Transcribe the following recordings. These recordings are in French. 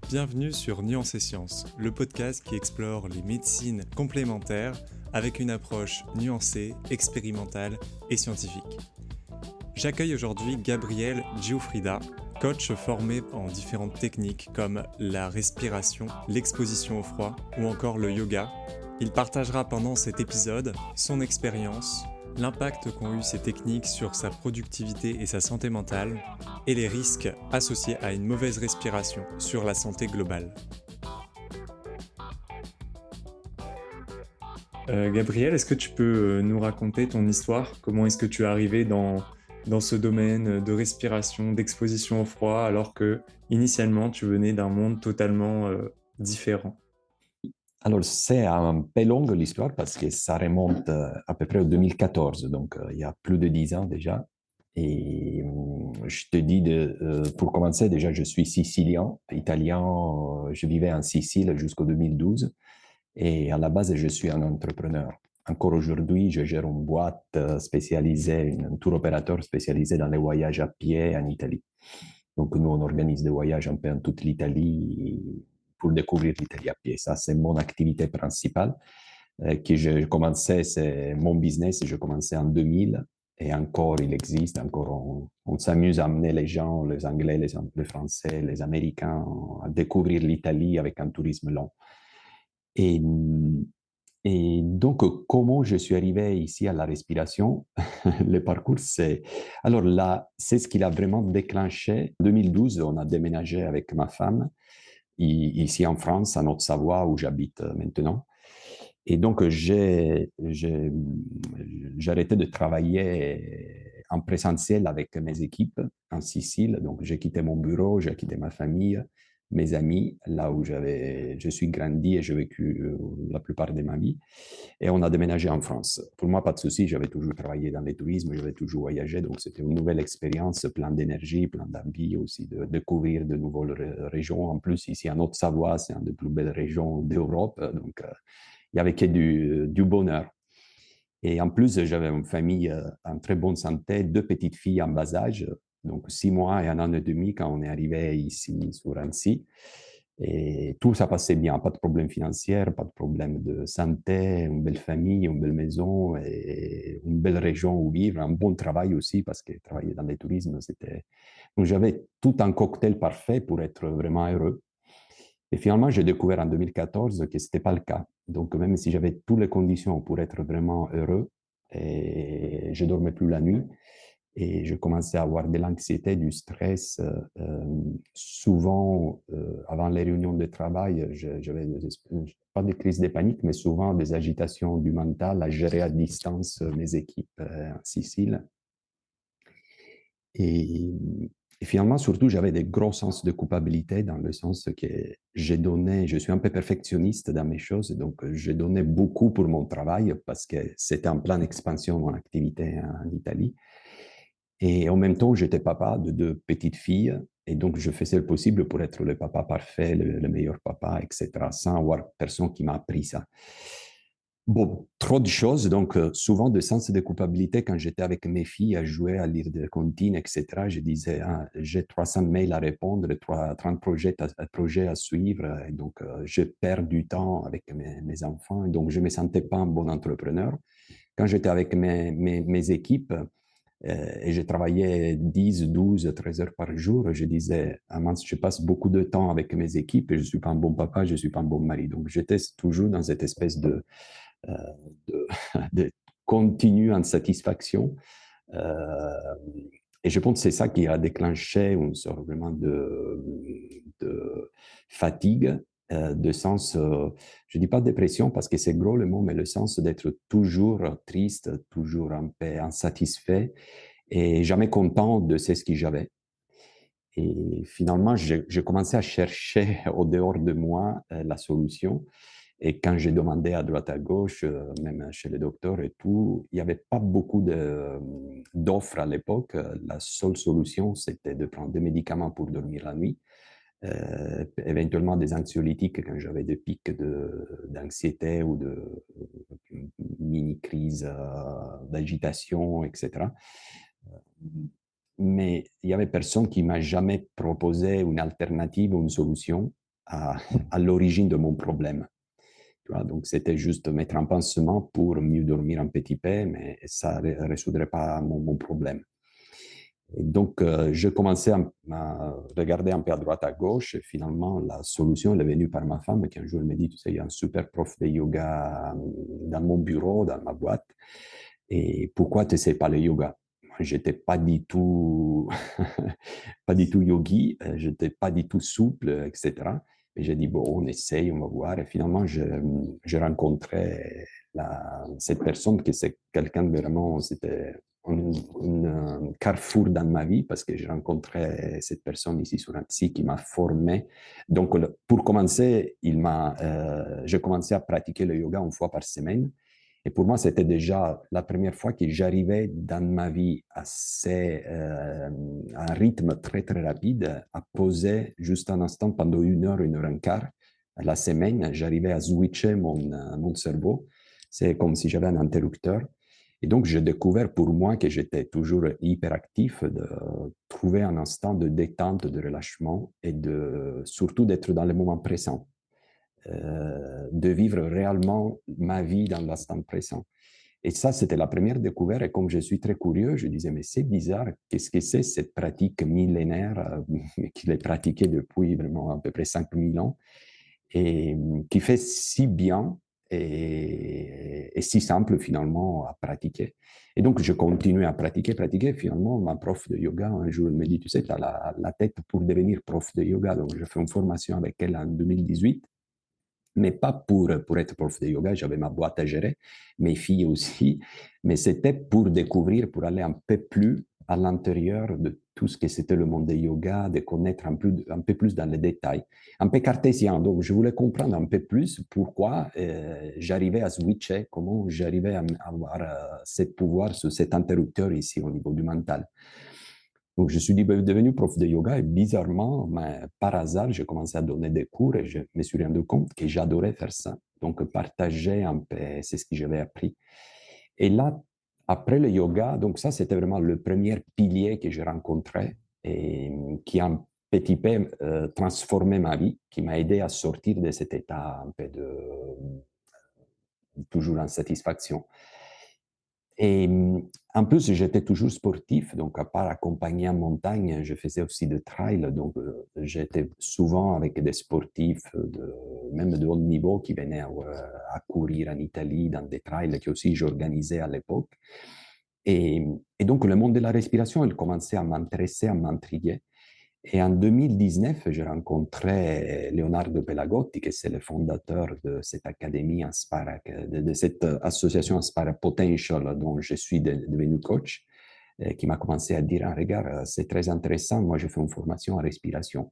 Bienvenue sur Nuance et Sciences, le podcast qui explore les médecines complémentaires avec une approche nuancée, expérimentale et scientifique. J'accueille aujourd'hui Gabriel Giuffrida, coach formé en différentes techniques comme la respiration, l'exposition au froid ou encore le yoga. Il partagera pendant cet épisode son expérience, l'impact qu'ont eu ces techniques sur sa productivité et sa santé mentale, et les risques associés à une mauvaise respiration sur la santé globale. Gabriel, est-ce que tu peux nous raconter ton histoire? Comment est-ce que tu es arrivé dans ce domaine de respiration, d'exposition au froid, alors que initialement tu venais d'un monde totalement différent? Alors, c'est un peu longue l'histoire parce que ça remonte à peu près au 2014, donc il y a plus de 10 ans déjà. Et je te dis, pour commencer, déjà, je suis sicilien, italien, je vivais en Sicile jusqu'au 2012. Et à la base, je suis un entrepreneur. Encore aujourd'hui, je gère une boîte spécialisée, un tour opérateur spécialisé dans les voyages à pied en Italie. Donc, nous, on organise des voyages un peu en toute l'Italie pour découvrir l'Italie à pied. Ça, c'est mon activité principale. Que je commençais, c'est mon business, je commençais en 2000 et encore, il existe, encore, on s'amuse à amener les gens, les Anglais, les Français, les Américains, à découvrir l'Italie avec un tourisme long. Et, et donc, comment je suis arrivé ici à la respiration? Le parcours, c'est... Alors là, c'est ce qui l'a vraiment déclenché. En 2012, on a déménagé avec ma femme ici en France, à Haute-Savoie, où j'habite maintenant. Et donc, j'ai arrêté de travailler en présentiel avec mes équipes en Sicile. Donc, j'ai quitté mon bureau, j'ai quitté ma famille, mes amis, là où je suis grandi et j'ai vécu la plupart de ma vie. Et on a déménagé en France. Pour moi, pas de souci, j'avais toujours travaillé dans le tourisme, j'avais toujours voyagé. Donc, c'était une nouvelle expérience, plein d'énergie, plein d'envie aussi de découvrir de nouvelles régions. En plus, ici en Haute-Savoie, c'est une des plus belles régions d'Europe. Donc, il n'y avait que du bonheur. Et en plus, j'avais une famille en très bonne santé, deux petites filles en bas âge, donc 6 mois et 1 an et demi quand on est arrivé ici sur Annecy. Et tout ça passait bien, pas de problème financier, pas de problème de santé, une belle famille, une belle maison et une belle région où vivre, un bon travail aussi parce que travailler dans le tourisme, c'était... Donc j'avais tout un cocktail parfait pour être vraiment heureux. Et finalement, j'ai découvert en 2014 que ce n'était pas le cas. Donc, même si j'avais toutes les conditions pour être vraiment heureux, et je ne dormais plus la nuit et je commençais à avoir de l'anxiété, du stress. Souvent, avant les réunions de travail, j'avais pas des crises de panique, mais souvent des agitations du mental à gérer à distance mes équipes en Sicile. Et, et finalement, surtout, j'avais des gros sens de culpabilité dans le sens que je suis un peu perfectionniste dans mes choses, donc j'ai donné beaucoup pour mon travail parce que c'était en pleine expansion mon activité en Italie. Et en même temps, j'étais papa de deux petites filles et donc je faisais le possible pour être le papa parfait, le meilleur papa, etc., sans avoir personne qui m'a appris ça. Bon, trop de choses, donc souvent de sens de culpabilité quand j'étais avec mes filles à jouer, à lire des comptines, etc. Je disais, ah, j'ai 300 mails à répondre, 30 projets à suivre, et donc je perds du temps avec mes enfants, et donc je ne me sentais pas un bon entrepreneur. Quand j'étais avec mes équipes, et je travaillais 10, 12, 13 heures par jour, je disais, ah mince, je passe beaucoup de temps avec mes équipes et je ne suis pas un bon papa, je ne suis pas un bon mari. Donc j'étais toujours dans cette espèce euh, de, de continue insatisfaction. Euh, et je pense que c'est ça qui a déclenché une sorte vraiment de fatigue, de sens, je ne dis pas dépression parce que c'est gros le mot, mais le sens d'être toujours triste, toujours un peu insatisfait et jamais content de ce que j'avais. Et finalement, j'ai commencé à chercher au dehors de moi la solution. Et quand j'ai demandé à droite à gauche, même chez les docteurs et tout, il n'y avait pas beaucoup d'offres à l'époque. La seule solution, c'était de prendre des médicaments pour dormir la nuit, éventuellement des anxiolytiques quand j'avais des pics d'anxiété ou de mini-crises d'agitation, etc. Mais il n'y avait personne qui m'a jamais proposé une alternative ou une solution à l'origine de mon problème. Tu vois, donc, c'était juste mettre un pansement pour mieux dormir un petit peu, mais ça ne résoudrait pas mon problème. Et donc, je commençais à regarder un peu à droite, à gauche, et finalement, la solution elle est venue par ma femme, qui un jour me dit, tu sais, il y a un super prof de yoga dans mon bureau, dans ma boîte, et pourquoi tu n'essaies pas le yoga? Moi, je n'étais pas du tout, pas du tout yogi, je n'étais pas du tout souple, etc. Et j'ai dit, bon, on essaye, on va voir. Et finalement, je rencontrais cette personne qui c'est quelqu'un de vraiment, c'était un carrefour dans ma vie parce que j'ai rencontré cette personne ici sur Annecy qui m'a formé. Donc, pour commencer, j'ai commencé à pratiquer le yoga une fois par semaine. Et pour moi, c'était déjà la première fois que j'arrivais dans ma vie à un rythme très, très rapide, à poser juste un instant pendant 1 heure et quart la semaine. J'arrivais à switcher mon cerveau. C'est comme si j'avais un interrupteur. Et donc, j'ai découvert pour moi que j'étais toujours hyperactif, de trouver un instant de détente, de relâchement et surtout d'être dans le moment présent, de vivre réellement ma vie dans l'instant présent. Et ça, c'était la première découverte. Et comme je suis très curieux, je disais, mais c'est bizarre, qu'est-ce que c'est cette pratique millénaire qu'il est pratiquée depuis vraiment à peu près 5000 ans et qui fait si bien et si simple finalement à pratiquer. Et donc, je continue à pratiquer. Finalement, ma prof de yoga, un jour, elle me dit, tu sais, tu as la tête pour devenir prof de yoga. Donc, je fais une formation avec elle en 2018, mais pas pour être prof de yoga, j'avais ma boîte à gérer, mes filles aussi, mais c'était pour découvrir, pour aller un peu plus à l'intérieur de tout ce que c'était le monde de yoga, de connaître un peu plus dans les détails, un peu cartésien. Donc, je voulais comprendre un peu plus pourquoi j'arrivais à switcher, comment j'arrivais à avoir ce pouvoir sur cet interrupteur ici au niveau du mental. Donc, je suis devenu prof de yoga et bizarrement, mais par hasard, j'ai commencé à donner des cours et je me suis rendu compte que j'adorais faire ça. Donc, partager un peu, c'est ce que j'avais appris. Et là, après le yoga, donc ça, c'était vraiment le premier pilier que j'ai rencontré et qui a un petit peu transformé ma vie, qui m'a aidé à sortir de cet état un peu de toujours insatisfaction. Et en plus, j'étais toujours sportif, donc à part accompagner en montagne, je faisais aussi de trail. Donc, j'étais souvent avec des sportifs, même de haut niveau, qui venaient à courir en Italie dans des trails que aussi j'organisais à l'époque. Et, et donc, le monde de la respiration, il commençait à m'intéresser, à m'intriguer. Et en 2019, j'ai rencontré Leonardo Pelagotti, qui est le fondateur de cette académie Inspire, de cette association Inspire Potential, dont je suis devenu coach, qui m'a commencé à dire, ah, regarde, c'est très intéressant, moi je fais une formation en respiration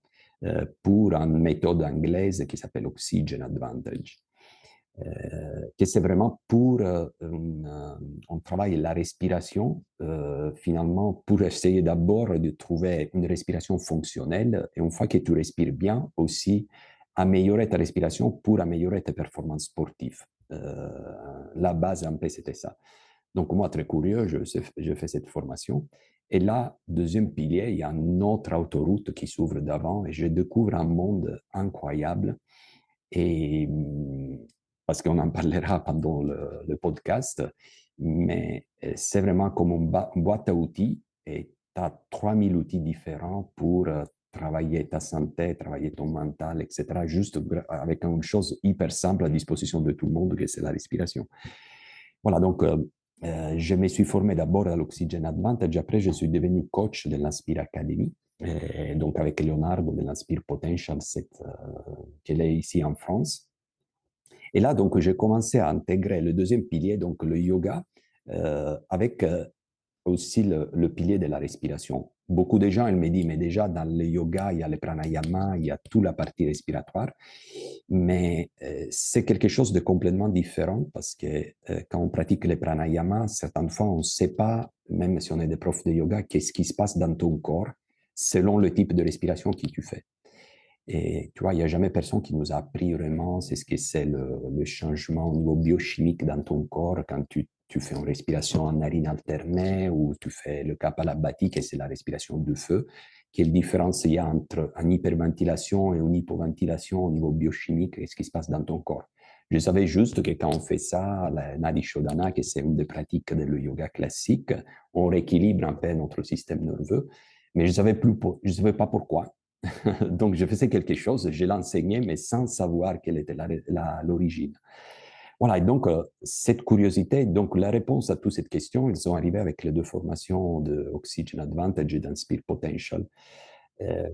pour une méthode anglaise qui s'appelle Oxygen Advantage. Que c'est vraiment pour on travaille la respiration, finalement, pour essayer d'abord de trouver une respiration fonctionnelle et une fois que tu respires bien, aussi améliorer ta respiration pour améliorer tes performances sportives. La base, un peu, c'était ça. Donc, moi, très curieux, je fais cette formation. Et là, deuxième pilier, il y a une autre autoroute qui s'ouvre d'avant et je découvre un monde incroyable et parce qu'on en parlera pendant le podcast, mais c'est vraiment comme une boîte à outils et tu as 3000 outils différents pour travailler ta santé, travailler ton mental, etc., juste avec une chose hyper simple à disposition de tout le monde, que c'est la respiration. Voilà, donc je me suis formé d'abord à l'Oxygen Advantage, après je suis devenu coach de l'Inspire Academy, et donc avec Leonardo de l'Inspire Potential, qu'elle est ici en France. Et là, donc, j'ai commencé à intégrer le deuxième pilier, donc le yoga, avec aussi le pilier de la respiration. Beaucoup de gens, ils me disent, mais déjà, dans le yoga, il y a le pranayama, il y a toute la partie respiratoire, mais c'est quelque chose de complètement différent parce que quand on pratique le pranayama, certaines fois, on ne sait pas, même si on est des profs de yoga, qu'est-ce qui se passe dans ton corps selon le type de respiration que tu fais. Et tu vois, il n'y a jamais personne qui nous a appris vraiment c'est ce que c'est le changement au niveau biochimique dans ton corps quand tu fais une respiration en narine alternée ou tu fais le Kapalabhati, qui c'est la respiration du feu, quelle différence il y a entre une hyperventilation et une hypoventilation au niveau biochimique et ce qui se passe dans ton corps. Je savais juste que quand on fait ça, la Nadi Shodhana, que c'est une des pratiques du yoga classique, on rééquilibre un peu notre système nerveux, mais je ne savais pas pourquoi. Donc, je faisais quelque chose, je l'enseignais, mais sans savoir quelle était l'origine. Voilà, et donc, cette curiosité, donc la réponse à toutes ces questions, ils sont arrivés avec les deux formations de Oxygen Advantage et d'Inspire Potential. Euh,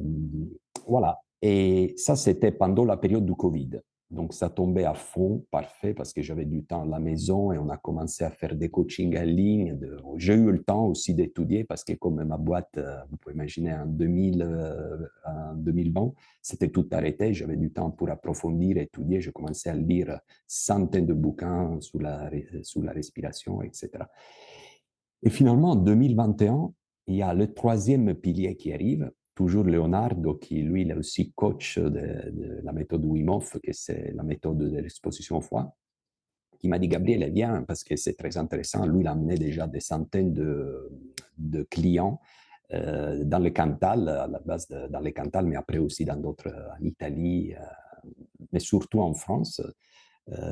voilà, et ça, c'était pendant la période du Covid. Donc, ça tombait à fond, parfait, parce que j'avais du temps à la maison et on a commencé à faire des coachings en ligne. J'ai eu le temps aussi d'étudier parce que comme ma boîte, vous pouvez imaginer, en 2020, c'était tout arrêté. J'avais du temps pour approfondir, étudier. Je commençais à lire centaines de bouquins sur la respiration, etc. Et finalement, en 2021, il y a le troisième pilier qui arrive, toujours Leonardo, qui lui, il est aussi coach de la méthode Wim Hof, que c'est la méthode de l'exposition au froid, qui m'a dit, Gabriel, viens, parce que c'est très intéressant. Lui, il a amené déjà des centaines de clients dans le Cantal, à la base dans le Cantal, mais après aussi dans d'autres, en Italie, mais surtout en France,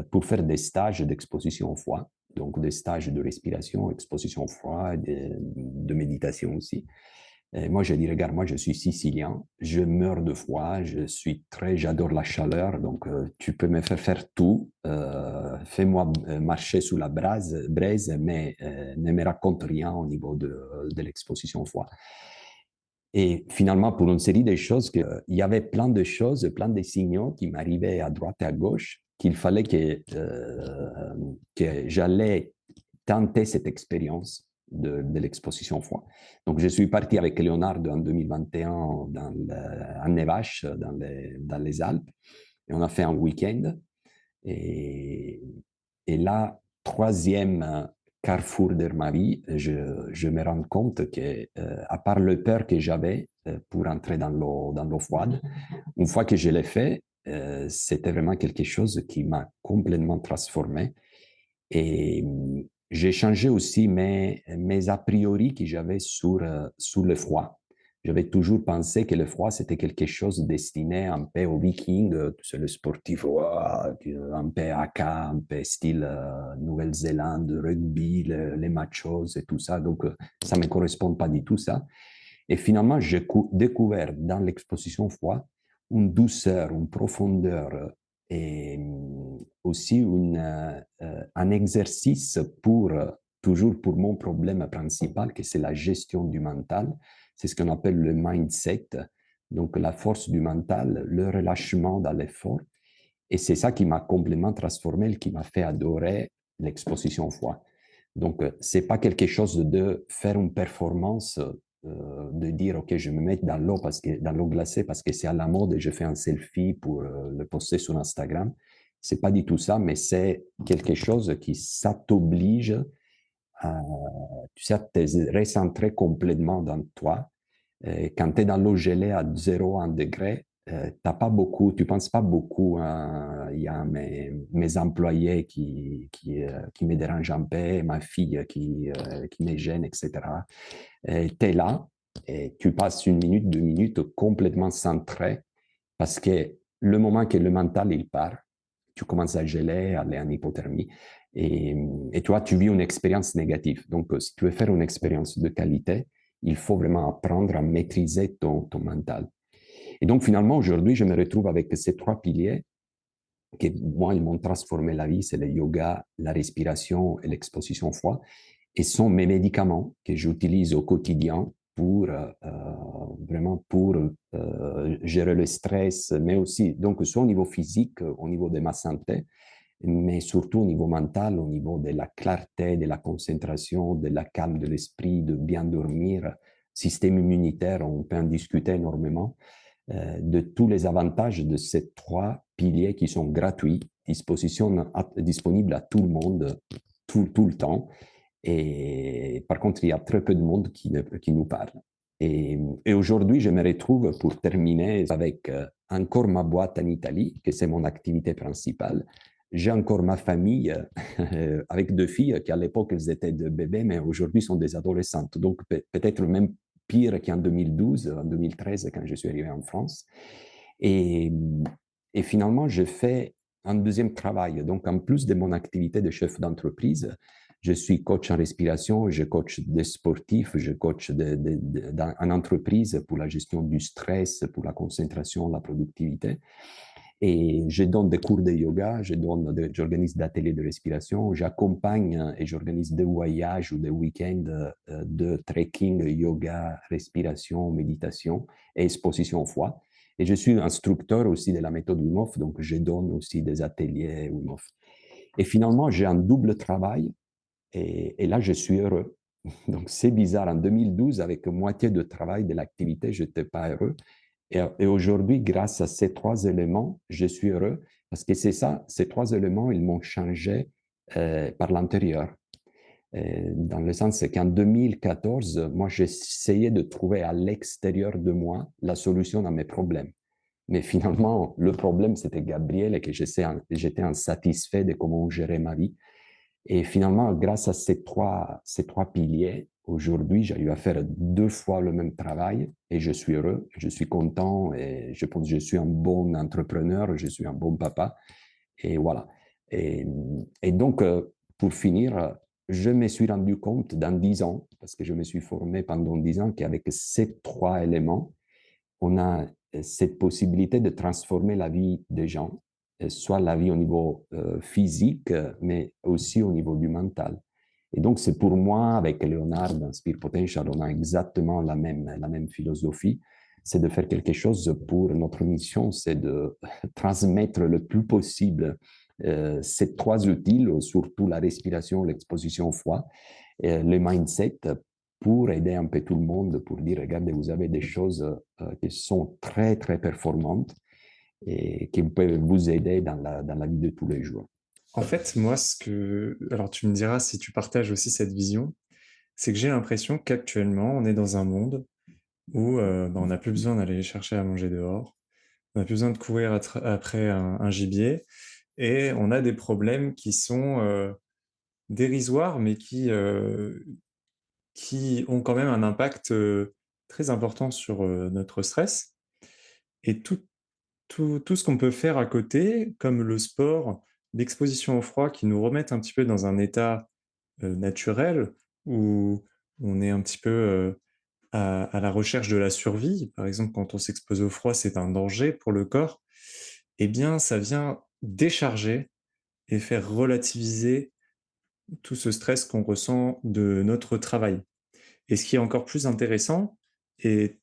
pour faire des stages d'exposition au froid, donc des stages de respiration, exposition au froid, de méditation aussi. Et moi, je dis, regarde, moi, je suis sicilien, je meurs de froid, j'adore la chaleur, donc tu peux me faire tout, fais-moi marcher sous la braise, mais ne me raconte rien au niveau de l'exposition au froid. Et finalement, pour une série de choses, il y avait plein de choses, plein de signaux qui m'arrivaient à droite et à gauche, qu'il fallait que j'allais tenter cette expérience de l'exposition au froid. Donc, je suis parti avec Leonardo en 2021 en Nevache, dans les Alpes, et on a fait un week-end. Et, et là, troisième carrefour de ma vie, je me rends compte que, à part le peur que j'avais pour entrer dans l'eau froide, une fois que je l'ai fait, c'était vraiment quelque chose qui m'a complètement transformé. Et j'ai changé aussi mes a priori que j'avais sur le froid. J'avais toujours pensé que le froid, c'était quelque chose destiné un peu aux Vikings, c'est le sportif, un peu haka, un peu style Nouvelle-Zélande, rugby, les machos et tout ça. Donc, ça ne me correspond pas du tout, ça. Et finalement, j'ai découvert dans l'exposition froid une douceur, une profondeur et aussi un exercice toujours pour mon problème principal, que c'est la gestion du mental. C'est ce qu'on appelle le mindset, donc la force du mental, le relâchement dans l'effort. Et c'est ça qui m'a complètement transformé, qui m'a fait adorer l'exposition au froid. Donc, ce n'est pas quelque chose de faire une performance, de dire, OK, je me mets dans l'eau glacée parce que c'est à la mode et je fais un selfie pour le poster sur Instagram. Ce n'est pas du tout ça, mais c'est quelque chose qui, ça t'oblige à, tu sais, à te recentrer complètement dans toi. Et quand tu es dans l'eau gelée à 0, 1 degré, t'as pas beaucoup, tu penses pas beaucoup. Il y a mes employés qui me dérangent un peu, ma fille qui me gêne, etc. Tu es là et tu passes 1 minute, 2 minutes complètement centré parce que le moment que le mental il part, tu commences à geler, à aller en hypothermie et toi, tu vis une expérience négative. Donc, si tu veux faire une expérience de qualité, il faut vraiment apprendre à maîtriser ton mental. Et donc, finalement, aujourd'hui, je me retrouve avec ces 3 piliers qui, moi, ils m'ont transformé la vie. C'est le yoga, la respiration et l'exposition au froid. Et sont mes médicaments que j'utilise au quotidien vraiment pour gérer le stress, mais aussi, donc, soit au niveau physique, au niveau de ma santé, mais surtout au niveau mental, au niveau de la clarté, de la concentration, de la calme de l'esprit, de bien dormir, système immunitaire, on peut en discuter énormément, de tous les avantages de ces 3 piliers qui sont gratuits, disponibles à tout le monde, tout le temps. Et par contre, il y a très peu de monde qui nous parle. Et aujourd'hui, je me retrouve pour terminer avec encore ma boîte en Italie, que c'est mon activité principale. J'ai encore ma famille avec 2 filles qui à l'époque elles étaient de bébés, mais aujourd'hui sont des adolescentes. Donc peut-être même pire qu'en 2012, en 2013, quand je suis arrivé en France. Et, et finalement, j'ai fait un deuxième travail. Donc, en plus de mon activité de chef d'entreprise, je suis coach en respiration, je coach des sportifs, je coach en entreprise pour la gestion du stress, pour la concentration, la productivité. Et je donne des cours de yoga, j'organise des ateliers de respiration, j'accompagne et j'organise des voyages ou des week-ends de trekking, yoga, respiration, méditation et exposition au foie. Et je suis instructeur aussi de la méthode Wim Hof, donc je donne aussi des ateliers Wim Hof. Et finalement, j'ai un double travail et là, je suis heureux. Donc, c'est bizarre. En 2012, avec moitié de travail de l'activité, je n'étais pas heureux. Et aujourd'hui, grâce à ces trois éléments, je suis heureux parce que c'est ça, ces trois éléments, ils m'ont changé par l'intérieur. Dans le sens qu'en 2014, moi, j'essayais de trouver à l'extérieur de moi la solution à mes problèmes. Mais finalement, le problème, c'était Gabriel et que j'étais insatisfait de comment gérer ma vie. Et finalement, grâce à ces trois piliers, aujourd'hui, j'arrive à faire 2 fois le même travail et je suis heureux, je suis content et je pense que je suis un bon entrepreneur, je suis un bon papa. Et voilà. Et, et donc, pour finir, je me suis rendu compte dans 10 ans, parce que je me suis formé pendant 10 ans, qu'avec ces trois éléments, on a cette possibilité de transformer la vie des gens, soit la vie au niveau physique, mais aussi au niveau du mental. Et donc, c'est pour moi, avec Léonard dans Spirit Potential, on a exactement la même philosophie, c'est de faire quelque chose pour notre mission, c'est de transmettre le plus possible ces trois outils, surtout la respiration, l'exposition au froid, le mindset, pour aider un peu tout le monde, pour dire, regardez, vous avez des choses qui sont très, très performantes et qui peuvent vous aider dans la vie de tous les jours. En fait, moi, alors tu me diras si tu partages aussi cette vision, c'est que j'ai l'impression qu'actuellement, on est dans un monde où on n'a plus besoin d'aller chercher à manger dehors, on n'a plus besoin de courir après un gibier, et on a des problèmes qui sont dérisoires, mais qui ont quand même un impact très important sur notre stress. Et tout ce qu'on peut faire à côté, comme le sport, l'exposition au froid, qui nous remettent un petit peu dans un état naturel, où on est un petit peu à la recherche de la survie. Par exemple, quand on s'expose au froid, c'est un danger pour le corps. Eh bien, ça vient décharger et faire relativiser tout ce stress qu'on ressent de notre travail. Et ce qui est encore plus intéressant, et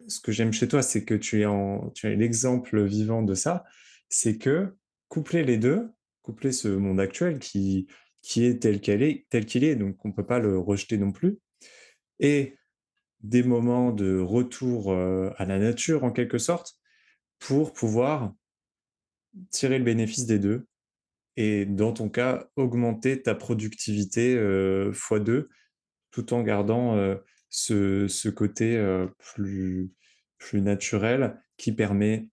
ce que j'aime chez toi, c'est que tu es l'exemple vivant de ça, c'est que coupler les deux, coupler ce monde actuel qui est tel qu'il est, donc on ne peut pas le rejeter non plus, et des moments de retour à la nature en quelque sorte, pour pouvoir tirer le bénéfice des deux, et dans ton cas, augmenter ta productivité fois 2, tout en gardant ce côté plus naturel qui permet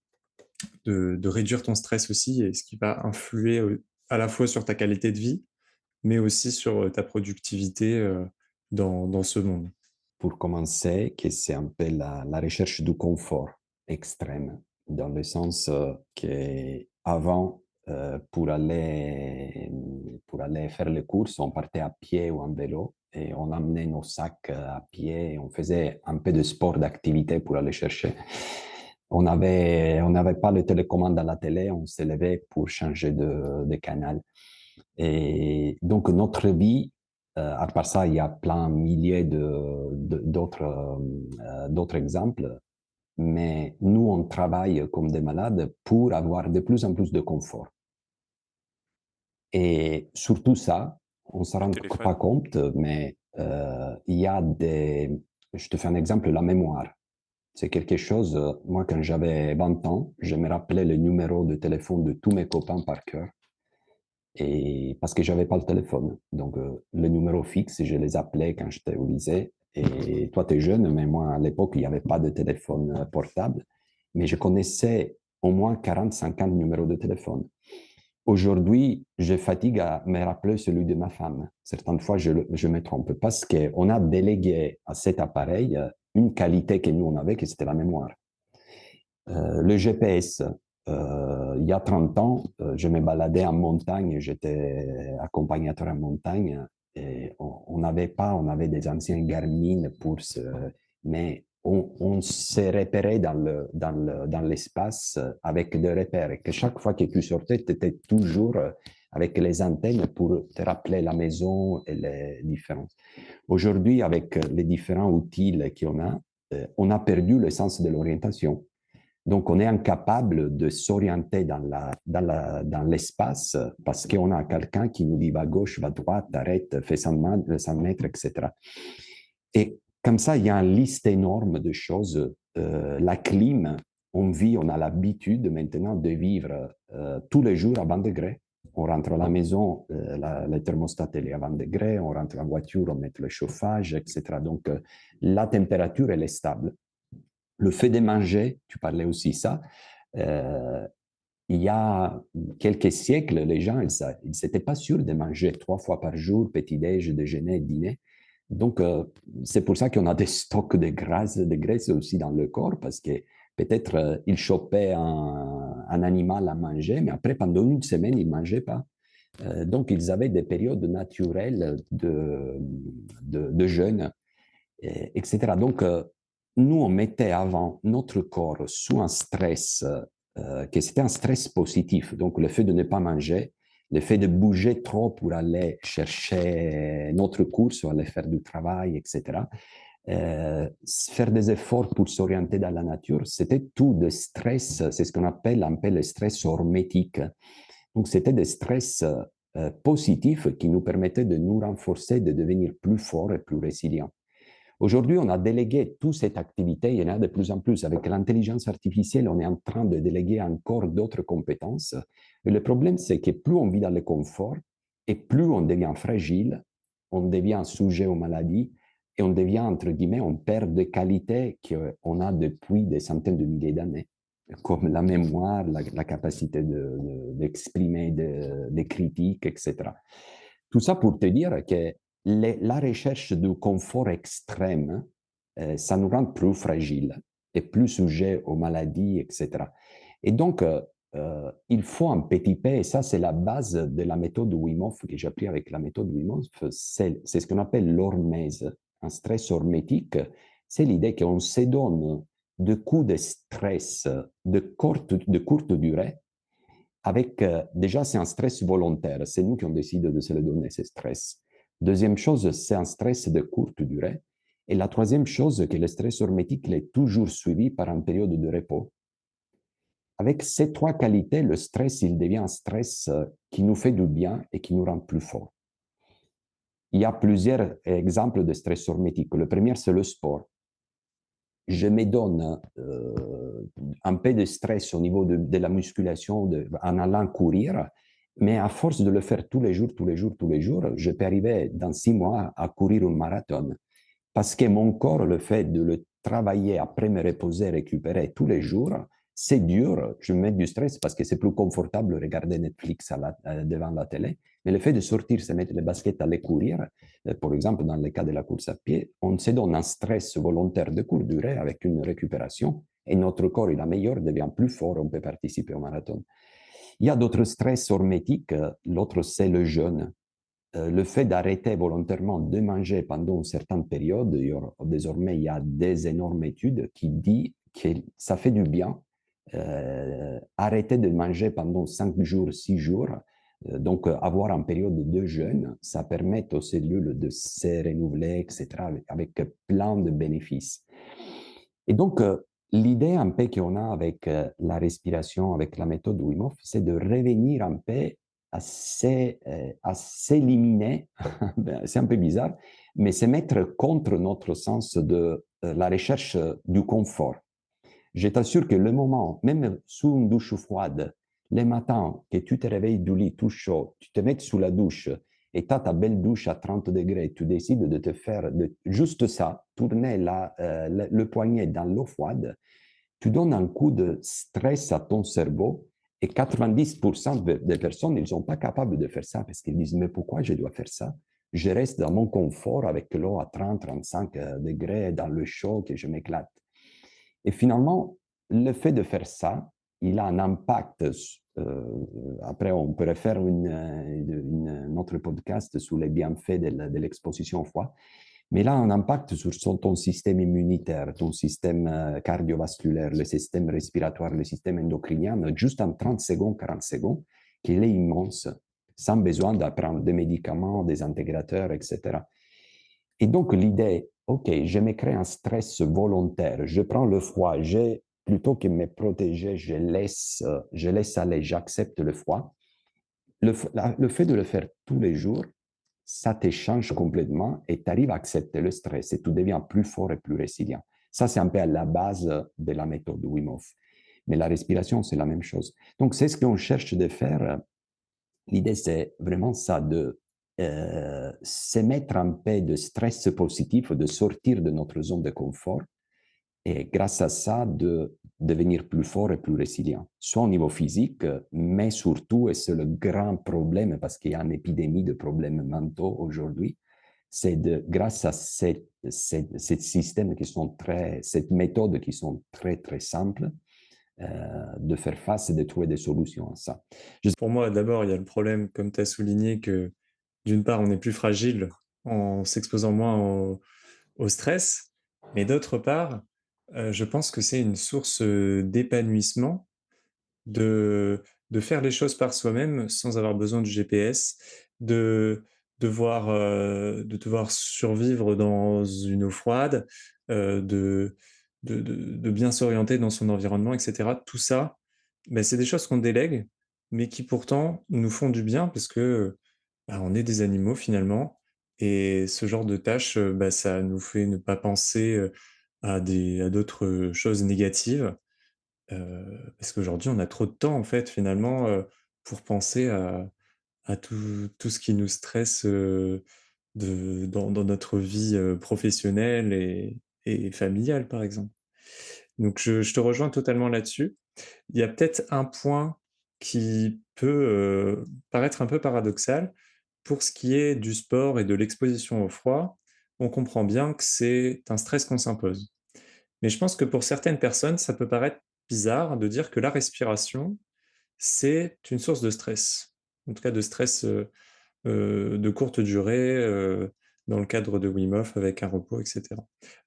de réduire ton stress aussi, et ce qui va influer à la fois sur ta qualité de vie, mais aussi sur ta productivité dans ce monde. Pour commencer, que c'est un peu la recherche du confort extrême, dans le sens qu'avant, pour aller faire les courses, on partait à pied ou en vélo et on amenait nos sacs à pied et on faisait un peu de sport, d'activité pour aller chercher. On n'avait pas le télécommande à la télé, on se levait pour changer de canal. Et donc, notre vie, à part ça, il y a plein milliers d'autres exemples, mais nous, on travaille comme des malades pour avoir de plus en plus de confort. Et surtout ça, on ne s'en rend pas compte, mais il y a Je te fais un exemple, la mémoire. C'est quelque chose, moi, quand j'avais 20 ans, je me rappelais le numéro de téléphone de tous mes copains par cœur. Et parce que j'avais pas le téléphone. Donc, le numéro fixe, je les appelais quand j'étais au lycée. Et toi, tu es jeune, mais moi, à l'époque, il n'y avait pas de téléphone portable. Mais je connaissais au moins 40, 50 numéros de téléphone. Aujourd'hui, je fatigue à me rappeler celui de ma femme. Certaines fois, je me trompe parce qu'on a délégué à cet appareil une qualité que nous, on avait, que c'était la mémoire. Le GPS, il y a 30 ans, je me baladais en montagne, j'étais accompagnateur en montagne, et on n'avait pas, on avait des anciens Garmin mais on se repérait dans l'espace avec des repères, et que chaque fois que tu sortais, tu étais toujours avec les antennes pour te rappeler la maison et les différences. Aujourd'hui, avec les différents outils on a perdu le sens de l'orientation. Donc, on est incapable de s'orienter dans l'espace parce qu'on a quelqu'un qui nous dit va à gauche, va à droite, arrête, fais 100 mètres, etc. Et comme ça, il y a une liste énorme de choses. La clim, on vit, on a l'habitude maintenant de vivre tous les jours à 20 degrés. On rentre à la maison, le thermostat est à 20 degrés, on rentre en voiture, on met le chauffage, etc. Donc, la température, elle est stable. Le fait de manger, tu parlais aussi ça, euh, il y a quelques siècles, les gens, ils n'étaient pas sûrs de manger 3 fois par jour, petit-déj, déjeuner, dîner. Donc, c'est pour ça qu'on a des stocks de graisse aussi dans le corps, parce que peut-être ils chopaient un animal à manger, mais après, pendant une semaine, ils ne mangeaient pas. Donc, ils avaient des périodes naturelles de jeûne, etc. Donc, nous, on mettait avant notre corps sous un stress, que c'était un stress positif. Donc, le fait de ne pas manger, le fait de bouger trop pour aller chercher notre course ou aller faire du travail, etc. Faire des efforts pour s'orienter dans la nature, c'était tout de stress, c'est ce qu'on appelle un peu le stress hormétique. Donc, c'était des stress positifs qui nous permettaient de nous renforcer, de devenir plus forts et plus résilients. Aujourd'hui, on a délégué toute cette activité, il y en a de plus en plus. Avec l'intelligence artificielle, on est en train de déléguer encore d'autres compétences. Et le problème, c'est que plus on vit dans le confort, et plus on devient fragile, on devient sujet aux maladies, et on devient, entre guillemets, on perd des qualités qu'on a depuis des centaines de milliers d'années, comme la mémoire, la capacité d'exprimer des critiques, etc. Tout ça pour te dire que la recherche du confort extrême, ça nous rend plus fragiles et plus sujets aux maladies, etc. Et donc, il faut un petit peu, et ça c'est la base de la méthode Wim Hof que j'ai appris avec la méthode Wim Hof, c'est ce qu'on appelle l'hormèse, un stress hormétique. C'est l'idée qu'on se donne des coups de stress de courte durée avec, déjà, c'est un stress volontaire. C'est nous qui on décide de se le donner, ce stress. Deuxième chose, c'est un stress de courte durée. Et la troisième chose, que le stress hormétique est toujours suivi par une période de repos. Avec ces trois qualités, le stress, il devient un stress qui nous fait du bien et qui nous rend plus forts. Il y a plusieurs exemples de stress hormétique. Le premier, c'est le sport. Je me donne un peu de stress au niveau de la musculation en allant courir, mais à force de le faire tous les jours, tous les jours, tous les jours, je peux arriver dans 6 mois à courir un marathon. Parce que mon corps, le fait de le travailler après me reposer, récupérer tous les jours, c'est dur, je me mets du stress parce que c'est plus confortable de regarder Netflix devant la télé. Mais le fait de sortir, se mettre les baskets, aller courir, par exemple, dans le cas de la course à pied, on se donne un stress volontaire de courte durée avec une récupération et notre corps, il est meilleur, devient plus fort, on peut participer au marathon. Il y a d'autres stress hormétiques. L'autre, c'est le jeûne. Le fait d'arrêter volontairement de manger pendant une certaine période, désormais, il y a des énormes études qui disent que ça fait du bien. Arrêter de manger pendant 5 jours, 6 jours, donc avoir une période de jeûne, ça permet aux cellules de se renouveler, etc., avec plein de bénéfices. Et donc, l'idée un peu qu'on a avec la respiration, avec la méthode Wim Hof, c'est de revenir un peu à s'éliminer, c'est un peu bizarre, mais se mettre contre notre sens de la recherche du confort. Je t'assure que le moment, même sous une douche froide, le matin, que tu te réveilles du lit tout chaud, tu te mets sous la douche et tu as ta belle douche à 30 degrés, tu décides de te faire juste ça, tourner le poignet dans l'eau froide, tu donnes un coup de stress à ton cerveau et 90% des personnes, ils ne sont pas capables de faire ça parce qu'ils disent, mais pourquoi je dois faire ça? je reste dans mon confort avec l'eau à 30-35 degrés dans le chaud que je m'éclate. Et finalement, le fait de faire ça, il a un impact. Après, on pourrait faire un autre podcast sur les bienfaits de l'exposition au froid. Mais il a un impact sur ton système immunitaire, ton système cardiovasculaire, le système respiratoire, le système endocrinien, juste en 30 secondes, 40 secondes, qu'il est immense, sans besoin de prendre des médicaments, des intégrateurs, etc. Et donc, l'idée, OK, je me crée un stress volontaire, je prends le froid, plutôt que de me protéger, je laisse aller, j'accepte le froid. Le fait de le faire tous les jours, ça te change complètement et tu arrives à accepter le stress et tu deviens plus fort et plus résilient. Ça, c'est un peu à la base de la méthode Wim Hof. Mais la respiration, c'est la même chose. Donc, c'est ce qu'on cherche de faire. L'idée, c'est vraiment ça, de se mettre en paix de stress positif, de sortir de notre zone de confort et grâce à ça, de devenir plus fort et plus résilient, soit au niveau physique, mais surtout, et c'est le grand problème parce qu'il y a une épidémie de problèmes mentaux aujourd'hui, c'est grâce à ces systèmes qui sont cette méthode qui sont très, très simples, de faire face et de trouver des solutions à ça. Pour moi, d'abord, il y a le problème, comme tu as souligné, que d'une part, on est plus fragile en s'exposant moins au stress, mais d'autre part, je pense que c'est une source d'épanouissement de, de faire les choses par soi-même sans avoir besoin du GPS, de de devoir survivre dans une eau froide, de bien s'orienter dans son environnement, etc. Tout ça, ben, c'est des choses qu'on délègue, mais qui pourtant nous font du bien parce que bah, on est des animaux finalement. Et ce genre de tâches, bah, ça nous fait ne pas penser à d'autres choses négatives. Parce qu'aujourd'hui, on a trop de temps, en fait, finalement, pour penser à tout ce qui nous stresse dans notre vie professionnelle et familiale, par exemple. Donc, je te rejoins totalement là-dessus. Il y a peut-être un point qui peut paraître un peu paradoxal. Pour ce qui est du sport et de l'exposition au froid, on comprend bien que c'est un stress qu'on s'impose. Mais je pense que pour certaines personnes, ça peut paraître bizarre de dire que la respiration, c'est une source de stress. En tout cas, de stress de courte durée, dans le cadre de Wim Hof avec un repos, etc.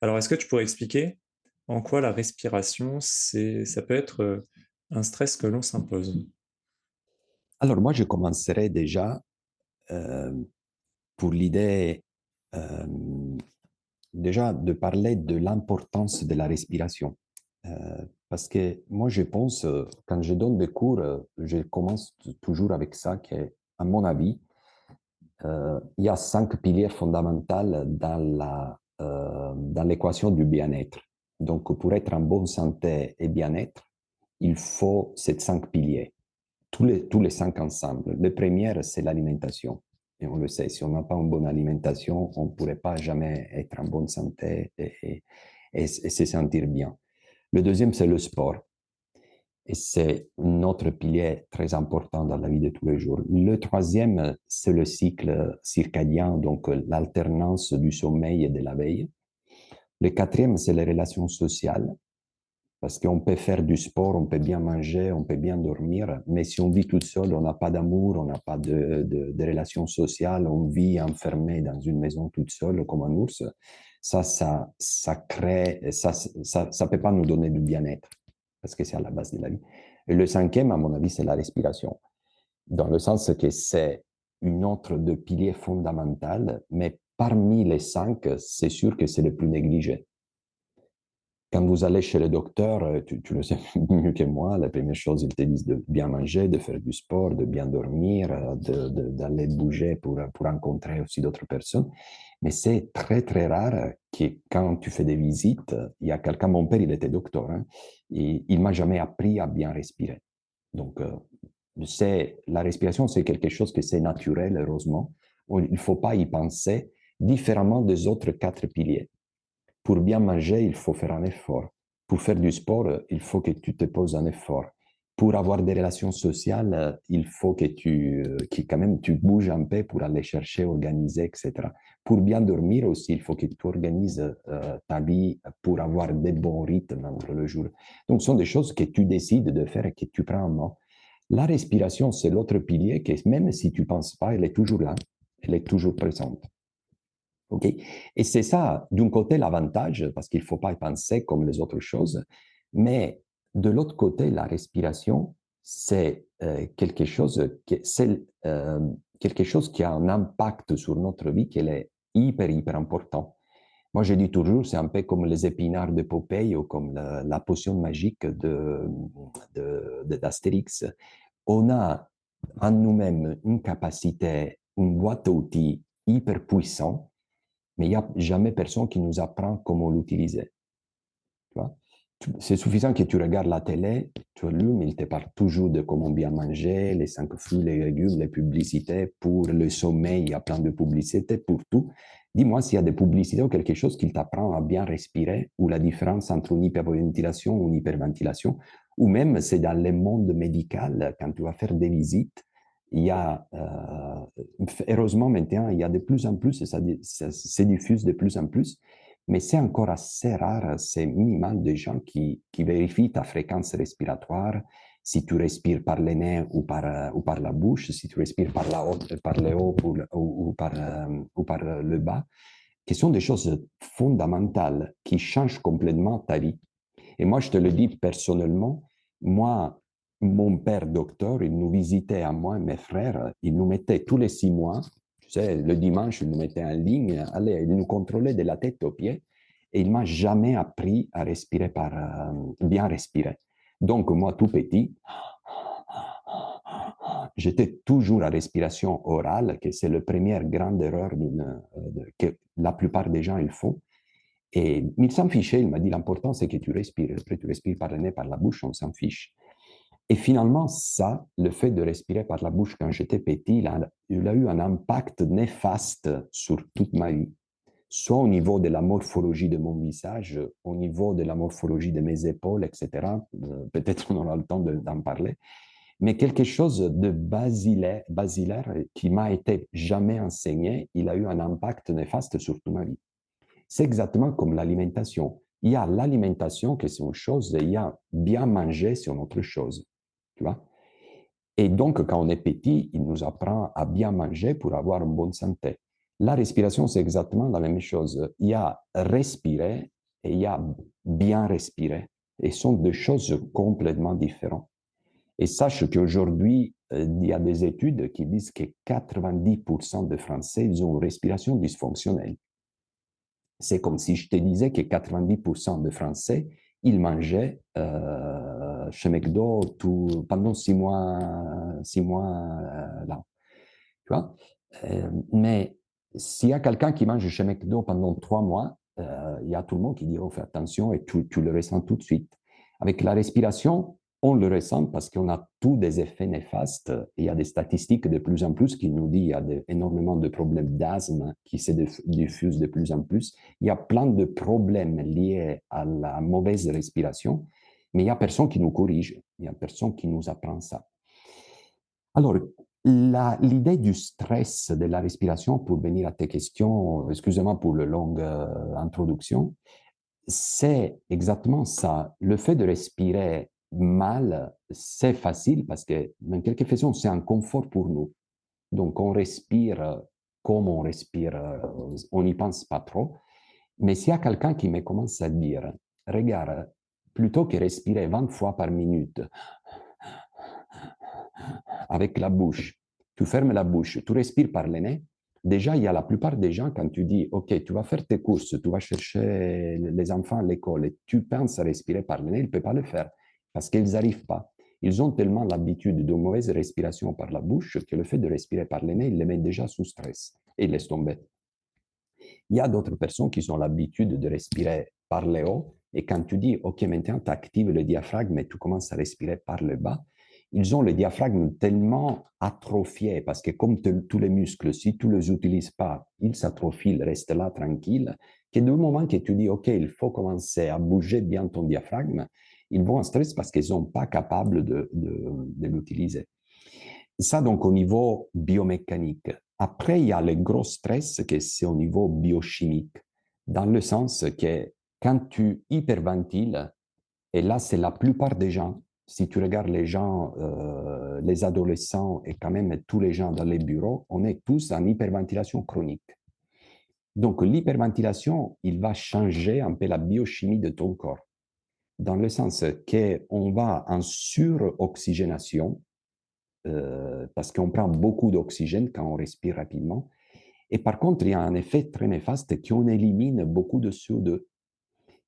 Alors, est-ce que tu pourrais expliquer en quoi la respiration, ça peut être un stress que l'on s'impose? Alors, moi, je commencerai déjà euh, pour l'idée euh, déjà de parler de l'importance de la respiration. Parce que moi, je pense, quand je donne des cours, je commence toujours avec ça, qui est, à mon avis, il y a 5 piliers fondamentaux dans l'équation du bien-être. Donc, pour être en bonne santé et bien-être, il faut ces 5 piliers, tous les 5 ensemble. Le premier, c'est l'alimentation. Et on le sait, si on n'a pas une bonne alimentation, on ne pourrait pas jamais être en bonne santé et se sentir bien. Le deuxième, c'est le sport. Et c'est un autre pilier très important dans la vie de tous les jours. Le troisième, c'est le cycle circadien, donc l'alternance du sommeil et de la veille. Le quatrième, c'est les relations sociales, parce qu'on peut faire du sport, on peut bien manger, on peut bien dormir, mais si on vit tout seul, on n'a pas d'amour, on n'a pas de relations sociales, on vit enfermé dans une maison toute seule comme un ours, ça crée, ça peut pas nous donner du bien-être, parce que c'est à la base de la vie. Et le cinquième, à mon avis, c'est la respiration, dans le sens que c'est une autre de piliers fondamentaux, mais parmi les 5, c'est sûr que c'est le plus négligé. Quand vous allez chez le docteur, tu le sais mieux que moi, la première chose, ils te disent de bien manger, de faire du sport, de bien dormir, d'aller bouger pour rencontrer aussi d'autres personnes. Mais c'est très, très rare que quand tu fais des visites, il y a quelqu'un, mon père, il était docteur, hein, et il m'a jamais appris à bien respirer. Donc, la respiration, c'est quelque chose que c'est naturel, heureusement. Il ne faut pas y penser différemment des autres 4 piliers. Pour bien manger, il faut faire un effort. Pour faire du sport, il faut que tu te poses un effort. pour avoir des relations sociales, il faut que quand même tu bouges un peu pour aller chercher, organiser, etc. Pour bien dormir aussi, il faut que tu organises ta vie pour avoir des bons rythmes entre le jour. Donc, ce sont des choses que tu décides de faire et que tu prends en main. La respiration, c'est l'autre pilier que même si tu ne penses pas, elle est toujours là, elle est toujours présente. Okay. Et c'est ça, d'un côté, l'avantage, parce qu'il ne faut pas y penser comme les autres choses, mais de l'autre côté, la respiration, c'est quelque chose qui a un impact sur notre vie qui est hyper, hyper important. Moi, je dis toujours, c'est un peu comme les épinards de Popeye ou comme la potion magique d'Astérix. On a en nous-mêmes une capacité, une boîte à outils hyper puissante, mais il n'y a jamais personne qui nous apprend comment l'utiliser. C'est suffisant que tu regardes la télé, tu allumes, il te parle toujours de comment bien manger, les 5 fruits, les légumes, les publicités. Pour le sommeil, il y a plein de publicités pour tout. Dis-moi s'il y a des publicités ou quelque chose qui t'apprend à bien respirer, ou la différence entre une hyperventilation ou une hyperventilation, ou même c'est dans le monde médical, quand tu vas faire des visites, il y a, heureusement maintenant, il y a de plus en plus, et ça se diffuse de plus en plus, mais c'est encore assez rare, c'est minimal de gens qui vérifient ta fréquence respiratoire, si tu respires par le nez ou par la bouche, si tu respires par le haut ou par le bas, qui sont des choses fondamentales qui changent complètement ta vie. Et moi, je te le dis personnellement, moi, mon père docteur, il nous visitait à moi et mes frères, il nous mettait tous les 6 mois, tu sais, le dimanche, il nous mettait en ligne, allez, il nous contrôlait de la tête aux pieds et il m'a jamais appris à respirer bien respirer. Donc, moi, tout petit, j'étais toujours à respiration orale, que c'est la première grande erreur que la plupart des gens ils font. Et il s'en fichait, il m'a dit l'important c'est que tu respires. Après tu respires par le nez, par la bouche, on s'en fiche. Et finalement, ça, le fait de respirer par la bouche quand j'étais petit, il a eu un impact néfaste sur toute ma vie. Soit au niveau de la morphologie de mon visage, au niveau de la morphologie de mes épaules, etc. Peut-être on aura le temps d'en parler. Mais quelque chose de basilaire qui m'a été jamais enseigné, il a eu un impact néfaste sur toute ma vie. C'est exactement comme l'alimentation. Il y a l'alimentation qui est une chose et il y a bien manger, c'est une autre chose. Tu vois? Et donc, quand on est petit, il nous apprend à bien manger pour avoir une bonne santé. La respiration, c'est exactement la même chose. Il y a respirer et il y a bien respirer. Et ce sont deux choses complètement différentes. Et sache qu'aujourd'hui, il y a des études qui disent que 90% des Français ils ont une respiration dysfonctionnelle. C'est comme si je te disais que 90% des Français, ils mangeaient chez McDo pendant 6 mois, 6 mois là. Tu vois? Mais s'il y a quelqu'un qui mange chez McDo pendant 3 mois, il y a tout le monde qui dit, oh, fais attention, et tu le ressens tout de suite. Avec la respiration, on le ressent parce qu'on a tous des effets néfastes. Il y a des statistiques de plus en plus qui nous disent qu'il y a énormément de problèmes d'asthme qui se diffusent de plus en plus. Il y a plein de problèmes liés à la mauvaise respiration, mais il n'y a personne qui nous corrige, il n'y a personne qui nous apprend ça. Alors, l'idée du stress de la respiration, pour venir à tes questions, excusez-moi pour la longue introduction, c'est exactement ça. Le fait de respirer mal, c'est facile parce que, dans quelque façon, c'est un confort pour nous. Donc, on respire comme on respire, on n'y pense pas trop. Mais s'il y a quelqu'un qui me commence à dire, regarde, plutôt que respirer 20 fois par minute avec la bouche, tu fermes la bouche, tu respires par le nez, déjà, il y a la plupart des gens, quand tu dis, OK, tu vas faire tes courses, tu vas chercher les enfants à l'école et tu penses à respirer par le nez, ils ne peuvent pas le faire parce qu'ils n'arrivent pas. Ils ont tellement l'habitude de mauvaise respiration par la bouche que le fait de respirer par le nez, ils les mettent déjà sous stress et ils laissent tomber. Il y a d'autres personnes qui ont l'habitude de respirer par le haut et quand tu dis, OK, maintenant tu actives le diaphragme et tu commences à respirer par le bas, ils ont le diaphragme tellement atrophié parce que comme tous les muscles, si tu ne les utilises pas, ils s'atrophient, ils restent là tranquilles, que du moment que tu dis, OK, il faut commencer à bouger bien ton diaphragme, ils vont en stress parce qu'ils ne sont pas capables de l'utiliser. Ça, donc, au niveau biomécanique. Après, il y a le gros stress, que c'est au niveau biochimique, dans le sens que quand tu hyperventiles, et là, c'est la plupart des gens, si tu regardes les gens, les adolescents et quand même tous les gens dans les bureaux, on est tous en hyperventilation chronique. Donc, l'hyperventilation, il va changer un peu la biochimie de ton corps, dans le sens qu'on va en suroxygénation, parce qu'on prend beaucoup d'oxygène quand on respire rapidement. Et par contre, il y a un effet très néfaste qu'on élimine beaucoup de CO2.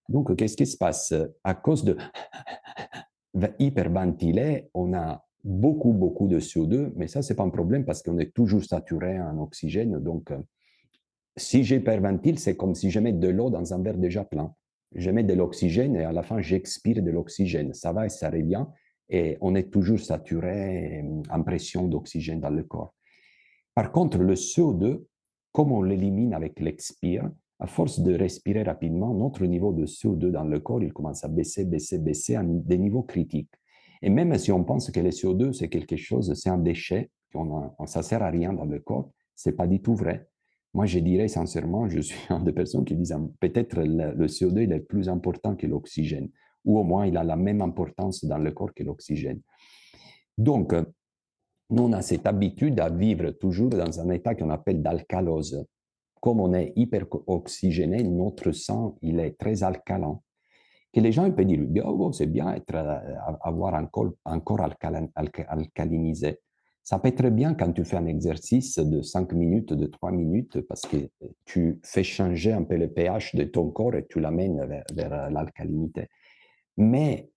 Donc, qu'est-ce qui se passe? À cause de hyperventiler, on a beaucoup de CO2, mais ça, ce n'est pas un problème parce qu'on est toujours saturé en oxygène. Donc, si j'hyperventile, c'est comme si je mets de l'eau dans un verre déjà plein. Je mets de l'oxygène et à la fin, j'expire de l'oxygène. Ça va et ça revient. Et on est toujours saturé en pression d'oxygène dans le corps. Par contre, le CO2, comme on l'élimine avec l'expire, à force de respirer rapidement, notre niveau de CO2 dans le corps, il commence à baisser à des niveaux critiques. Et même si on pense que le CO2, c'est quelque chose, c'est un déchet, ça ne sert à rien dans le corps, ce n'est pas du tout vrai. Moi, je dirais sincèrement, je suis une des personnes qui disent peut-être le CO2 il est plus important que l'oxygène, ou au moins il a la même importance dans le corps que l'oxygène. Donc, nous, on a cette habitude à vivre toujours dans un état qu'on appelle d'alcalose. Comme on est hyperoxygéné, notre sang, il est très alcalin. Que les gens peuvent dire, oh, c'est bien avoir un corps encore alcalinisé. Ça peut être bien quand tu fais un exercice de 5 minutes, de 3 minutes, parce que tu fais changer un peu le pH de ton corps et tu l'amènes vers l'alcalinité. Mais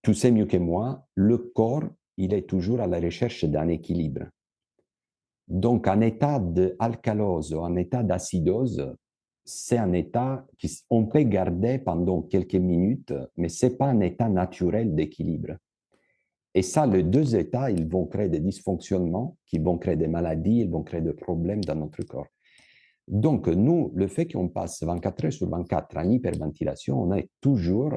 tu sais mieux que moi, le corps, il est toujours à la recherche d'un équilibre. Donc, un état d'alcalose ou un état d'acidose, c'est un état qu'on peut garder pendant quelques minutes, mais ce n'est pas un état naturel d'équilibre. Et ça, les deux états, ils vont créer des dysfonctionnements, qui vont créer des maladies, ils vont créer des problèmes dans notre corps. Donc, nous, le fait qu'on passe 24 heures sur 24 en hyperventilation, on est toujours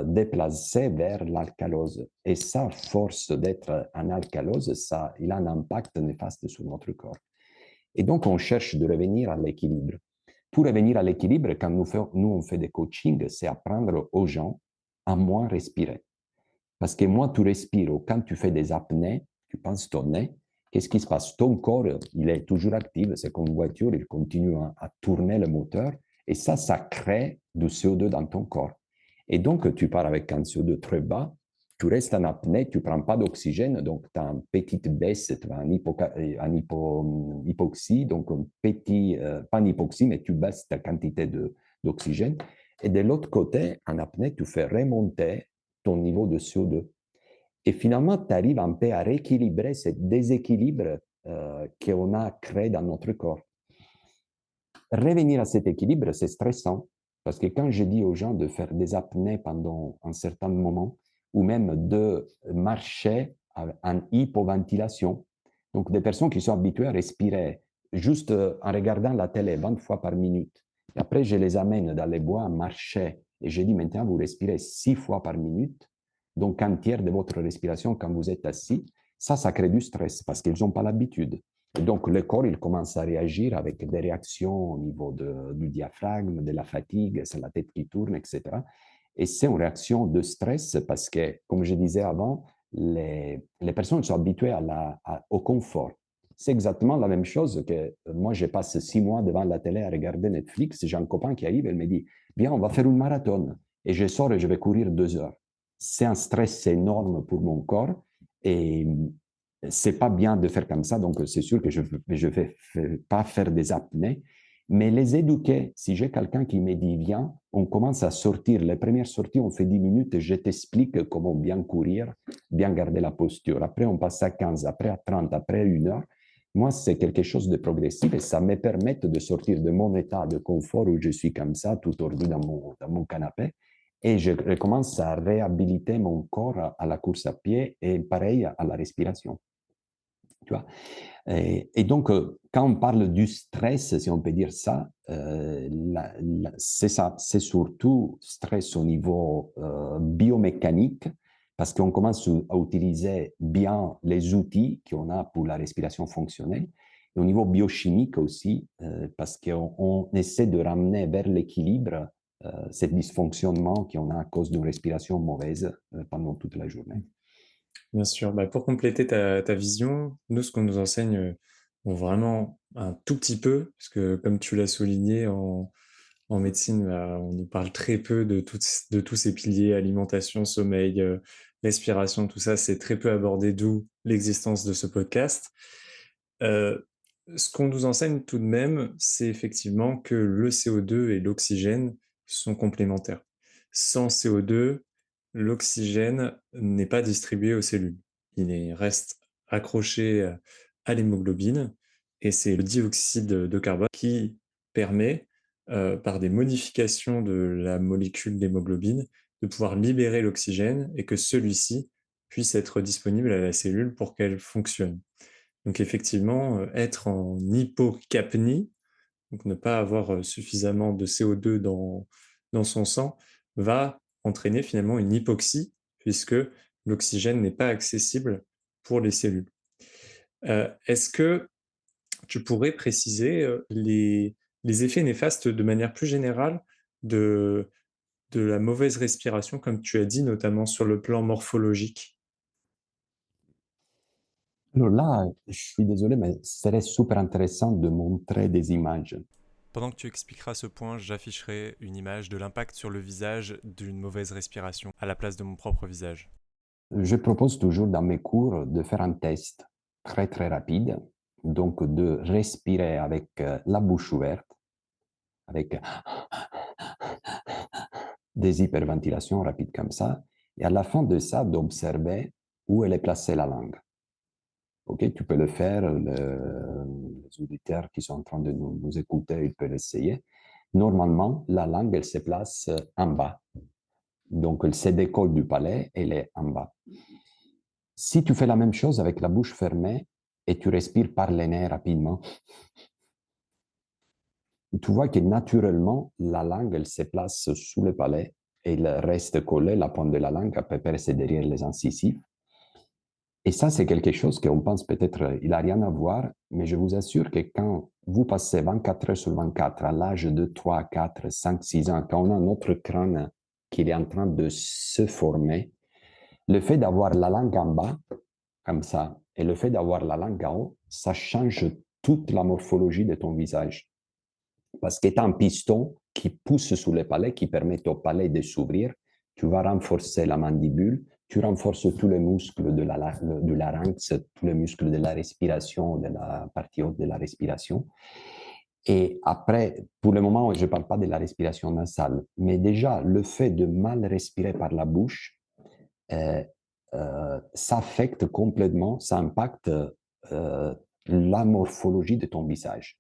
déplacé vers l'alcalose. Et ça, force d'être en alcalose, ça, il a un impact néfaste sur notre corps. Et donc, on cherche de revenir à l'équilibre. Pour revenir à l'équilibre, quand nous on fait des coachings, c'est apprendre aux gens à moins respirer. Parce que moins tu respires, ou quand tu fais des apnées, tu penses tourner, qu'est-ce qui se passe? Ton corps, il est toujours actif, c'est comme une voiture, il continue à tourner le moteur, et ça crée du CO2 dans ton corps. Et donc, tu pars avec un CO2 très bas, tu restes en apnée, tu ne prends pas d'oxygène, donc tu as une petite baisse, tu vas en hypoxie, donc un petit, pas en hypoxie, mais tu baisses ta quantité d'oxygène. Et de l'autre côté, en apnée, tu fais remonter ton niveau de CO2. Et finalement, tu arrives un peu à rééquilibrer ce déséquilibre qu'on a créé dans notre corps. Revenir à cet équilibre, c'est stressant, parce que quand je dis aux gens de faire des apnées pendant un certain moment, ou même de marcher en hypoventilation, donc des personnes qui sont habituées à respirer juste en regardant la télé 20 fois par minute, et après je les amène dans les bois à marcher, et je dis maintenant vous respirez 6 fois par minute, donc un tiers de votre respiration quand vous êtes assis, ça crée du stress, parce qu'ils n'ont pas l'habitude. Et donc, le corps, il commence à réagir avec des réactions au niveau du diaphragme, de la fatigue, c'est la tête qui tourne, etc. Et c'est une réaction de stress parce que, comme je disais avant, les personnes sont habituées au confort. C'est exactement la même chose que moi, je passe 6 mois devant la télé à regarder Netflix. J'ai un copain qui arrive, il me dit, viens, on va faire une marathon. Et je sors et je vais courir 2 heures. C'est un stress énorme pour mon corps. Et c'est pas bien de faire comme ça, donc c'est sûr que je ne vais pas faire des apnées, mais les éduquer. Si j'ai quelqu'un qui me dit, viens, on commence à sortir. Les premières sorties, on fait 10 minutes et je t'explique comment bien courir, bien garder la posture. Après, on passe à 15, après à 30, après à 1 heure. Moi, c'est quelque chose de progressif et ça me permet de sortir de mon état de confort où je suis comme ça, tout tordu dans mon canapé. Et je recommence à réhabiliter mon corps à la course à pied et pareil à la respiration. tu vois. Et donc, quand on parle du stress, si on peut dire ça, c'est ça, c'est surtout stress au niveau biomécanique, parce qu'on commence à utiliser bien les outils qu'on a pour la respiration fonctionnelle, et au niveau biochimique aussi, parce qu'on essaie de ramener vers l'équilibre ce dysfonctionnement qu'on a à cause d'une respiration mauvaise pendant toute la journée. Bien sûr. Bah, pour compléter ta vision, nous, ce qu'on nous enseigne, bon, vraiment un tout petit peu, parce que comme tu l'as souligné en médecine, bah, on nous parle très peu de tous ces piliers, alimentation, sommeil, respiration, tout ça, c'est très peu abordé, d'où l'existence de ce podcast. Euh, Ce qu'on nous enseigne tout de même, c'est effectivement que le CO2 et l'oxygène sont complémentaires. Sans CO2, l'oxygène n'est pas distribué aux cellules. Reste accroché à l'hémoglobine et c'est le dioxyde de carbone qui permet, par des modifications de la molécule d'hémoglobine, de pouvoir libérer l'oxygène et que celui-ci puisse être disponible à la cellule pour qu'elle fonctionne. Donc effectivement, être en hypocapnie, donc ne pas avoir suffisamment de CO2 dans son sang, va entraîner finalement une hypoxie, puisque l'oxygène n'est pas accessible pour les cellules. Est-ce que tu pourrais préciser les effets néfastes de manière plus générale de, de la mauvaise respiration, comme tu as dit, notamment sur le plan morphologique? Alors là, je suis désolé, mais ce serait super intéressant de montrer des images. Pendant que tu expliqueras ce point, j'afficherai une image de l'impact sur le visage d'une mauvaise respiration à la place de mon propre visage. Je propose toujours dans mes cours de faire un test très très rapide, donc de respirer avec la bouche ouverte, avec des hyperventilations rapides comme ça, et à la fin de ça, d'observer où elle est placée la langue. Ok, tu peux le faire, les auditeurs qui sont en train de nous écouter, ils peuvent l'essayer. Normalement, la langue, elle se place en bas. Donc, elle se décolle du palais, elle est en bas. Si tu fais la même chose avec la bouche fermée et tu respires par les nez rapidement, tu vois que naturellement, la langue, elle se place sous le palais et elle reste collée, la pointe de la langue, à peu près, c'est derrière les incisives. Et ça, c'est quelque chose qu'on pense peut-être, il n'a rien à voir, mais je vous assure que quand vous passez 24 heures sur 24 à l'âge de 3, 4, 5, 6 ans, quand on a notre crâne qui est en train de se former, le fait d'avoir la langue en bas, comme ça, et le fait d'avoir la langue en haut, ça change toute la morphologie de ton visage. Parce que tu as un piston qui pousse sous le palais, qui permet au palais de s'ouvrir. Tu vas renforcer la mandibule, tu renforces tous les muscles du larynx, tous les muscles de la respiration, de la partie haute de la respiration. Et après, pour le moment, je ne parle pas de la respiration nasale, mais déjà, le fait de mal respirer par la bouche, euh, ça affecte complètement, ça impacte la morphologie de ton visage.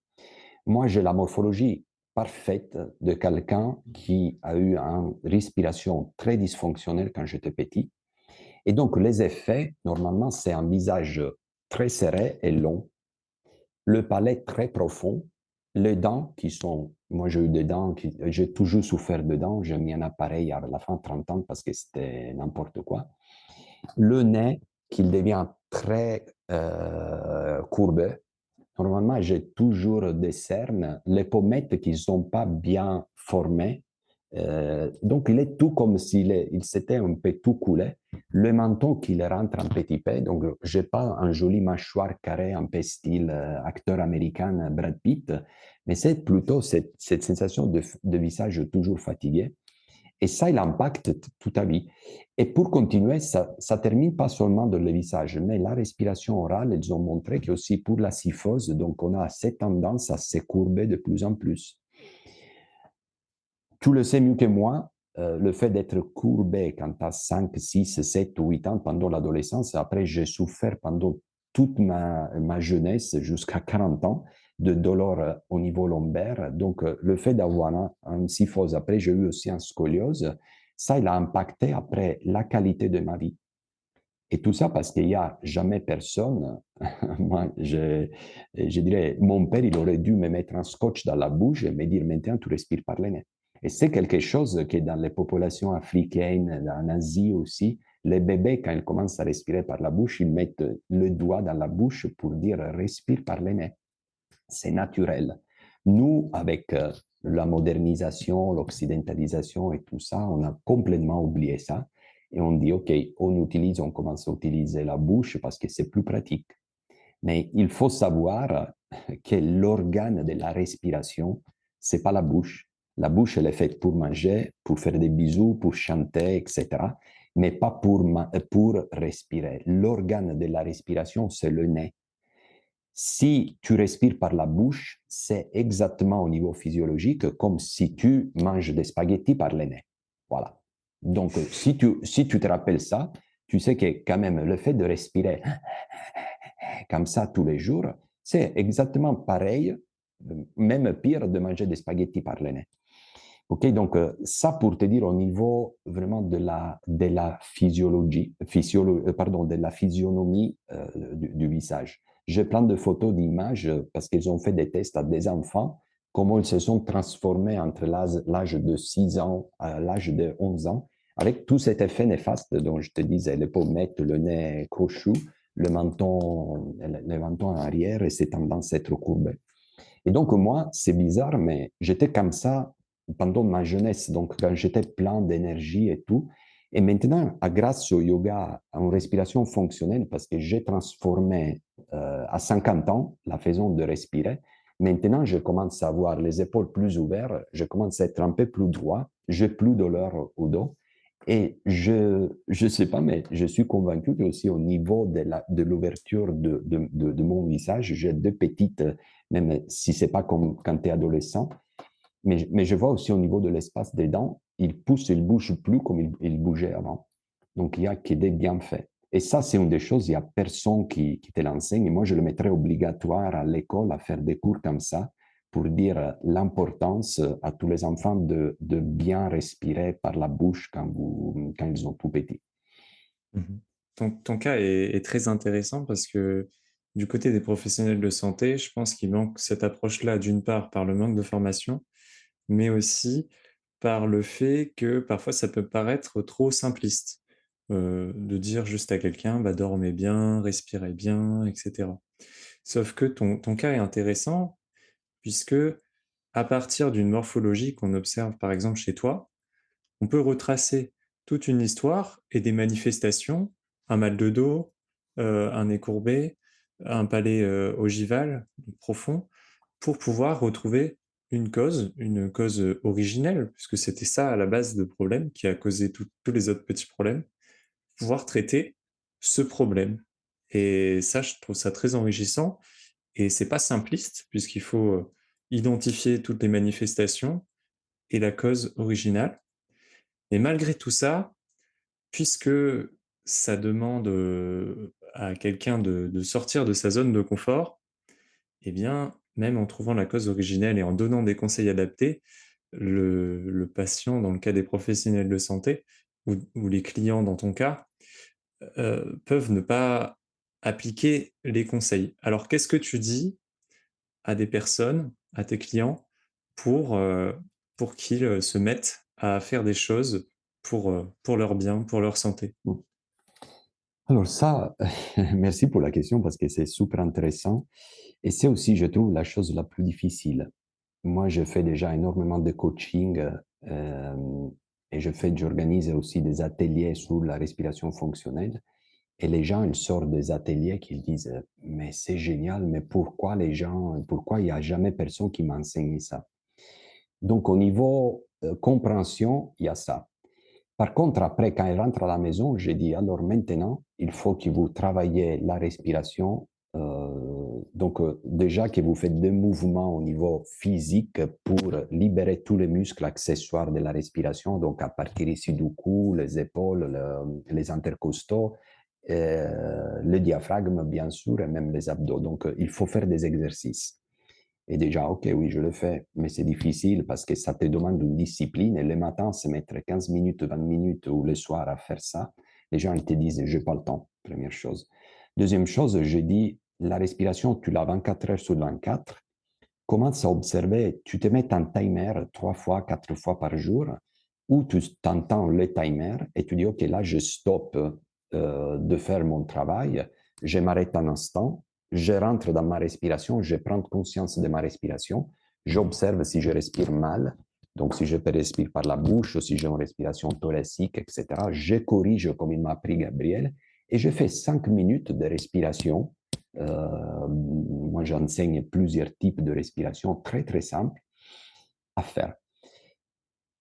Moi, j'ai la morphologie parfaite de quelqu'un qui a eu une respiration très dysfonctionnelle quand j'étais petit. Et donc, les effets, normalement, c'est un visage très serré et long, le palais très profond, les dents qui sont, moi j'ai eu des dents, j'ai toujours souffert de dents, j'ai mis un appareil à la fin de 30 ans parce que c'était n'importe quoi. Le nez qui devient très courbé. Normalement, j'ai toujours des cernes, les pommettes qui ne sont pas bien formées. Donc, il est tout comme il s'était un peu tout coulé. Le menton qui rentre en petit peu. Donc, je n'ai pas un joli mâchoire carré, un peu style acteur américain Brad Pitt, mais c'est plutôt cette sensation de visage toujours fatigué. Et ça, il impacte toute ta vie. Et pour continuer, ça ne termine pas seulement dans le visage, mais la respiration orale, ils ont montré que aussi pour la syphose, donc on a cette tendance à se courber de plus en plus. Tu le sais mieux que moi, le fait d'être courbé quand tu as 5, 6, 7 ou 8 ans pendant l'adolescence, après j'ai souffert pendant toute ma jeunesse jusqu'à 40 ans de douleurs au niveau lombaire. Donc, le fait d'avoir un syphose, après j'ai eu aussi un scoliose, ça, il a impacté après la qualité de ma vie. Et tout ça parce qu'il n'y a jamais personne. Moi, je dirais, mon père, il aurait dû me mettre un scotch dans la bouche et me dire maintenant, tu respires par le nez. Et c'est quelque chose qui, dans les populations africaines, en Asie aussi, les bébés, quand ils commencent à respirer par la bouche, ils mettent le doigt dans la bouche pour dire respire par le nez. C'est naturel. Nous, avec la modernisation, l'occidentalisation et tout ça, on a complètement oublié ça. Et on dit, OK, on commence à utiliser la bouche parce que c'est plus pratique. Mais il faut savoir que l'organe de la respiration, c'est pas la bouche. La bouche, elle est faite pour manger, pour faire des bisous, pour chanter, etc. Mais pas pour respirer. L'organe de la respiration, c'est le nez. Si tu respires par la bouche, c'est exactement au niveau physiologique comme si tu manges des spaghettis par le nez. Voilà. Donc, si tu te rappelles ça, tu sais que quand même le fait de respirer comme ça tous les jours, c'est exactement pareil, même pire de manger des spaghettis par le nez. Ok, donc ça pour te dire au niveau vraiment de la physiologie, pardon, de la physionomie du visage. J'ai plein de photos, d'images parce qu'ils ont fait des tests à des enfants, comment ils se sont transformés entre l'âge de 6 ans à l'âge de 11 ans, avec tout cet effet néfaste dont je te disais, les pommettes, le nez crochu, le menton en arrière et ses tendances à être courbées. Et donc, moi, c'est bizarre, mais j'étais comme ça pendant ma jeunesse, donc quand j'étais plein d'énergie et tout. Et maintenant, grâce au yoga, à une respiration fonctionnelle, parce que j'ai transformé à 50 ans la façon de respirer, maintenant, je commence à avoir les épaules plus ouvertes, je commence à être un peu plus droit, j'ai plus de douleur au dos. Et je sais pas, mais je suis convaincu que aussi au niveau de l'ouverture de mon visage, j'ai deux petites, même si c'est pas comme quand tu es adolescent, mais je vois aussi au niveau de l'espace des dents, il pousse, il bouge plus comme il bougeait avant. Donc il y a que des bienfaits. Et ça, c'est une des choses, il n'y a personne qui te l'enseigne. Et moi, je le mettrais obligatoire à l'école à faire des cours comme ça pour dire l'importance à tous les enfants de bien respirer par la bouche quand ils sont tout petits. Mhm. Ton cas est très intéressant parce que du côté des professionnels de santé, je pense qu'il manque cette approche-là, d'une part par le manque de formation, mais aussi par le fait que parfois ça peut paraître trop simpliste, de dire juste à quelqu'un, bah, dormez bien, respirez bien, etc. Sauf que ton cas est intéressant puisque à partir d'une morphologie qu'on observe par exemple chez toi, on peut retracer toute une histoire et des manifestations, un mal de dos, un nez courbé, un palais ogival profond, pour pouvoir retrouver une cause originelle, puisque c'était ça à la base de problème qui a causé tous les autres petits problèmes, pouvoir traiter ce problème. Et ça, je trouve ça très enrichissant. Et c'est pas simpliste, puisqu'il faut identifier toutes les manifestations et la cause originale. Et malgré tout ça, puisque ça demande à quelqu'un de sortir de sa zone de confort, eh bien, même en trouvant la cause originelle et en donnant des conseils adaptés, le patient, dans le cas des professionnels de santé, ou les clients dans ton cas, peuvent ne pas appliquer les conseils. Alors, qu'est-ce que tu dis à des personnes, à tes clients, pour qu'ils se mettent à faire des choses pour leur bien, pour leur santé? Alors ça, merci pour la question parce que c'est super intéressant. Et c'est aussi, je trouve, la chose la plus difficile. Moi, je fais déjà énormément de coaching et j'organise aussi des ateliers sur la respiration fonctionnelle. Et les gens, ils sortent des ateliers qu'ils disent, mais c'est génial, mais pourquoi il n'y a jamais personne qui m'enseigne ça? Donc, au niveau compréhension, il y a ça. Par contre, après, quand il rentre à la maison, j'ai dit, alors maintenant, il faut que vous travaillez la respiration. Déjà que vous faites des mouvements au niveau physique pour libérer tous les muscles accessoires de la respiration, donc à partir ici du cou, les épaules, les intercostaux, le diaphragme, bien sûr, et même les abdos. Donc, il faut faire des exercices. Et déjà, OK, oui, je le fais, mais c'est difficile parce que ça te demande une discipline. Et le matin, se mettre 15 minutes, 20 minutes ou le soir à faire ça, Les gens, ils te disent, j'ai pas le temps, première chose. Deuxième chose, j'ai dit, la respiration, tu l'as 24 heures sur 24. Commence à observer, tu te mets un timer 3 fois, 4 fois par jour, où tu t'entends le timer et tu dis, OK, là, je stoppe de faire mon travail, je m'arrête un instant, je rentre dans ma respiration, je prends conscience de ma respiration, j'observe si je respire mal, donc si je respire par la bouche, si j'ai une respiration thoracique, etc. Je corrige comme il m'a appris Gabriel et je fais 5 minutes de respiration. Moi, j'enseigne plusieurs types de respiration très, très simples à faire.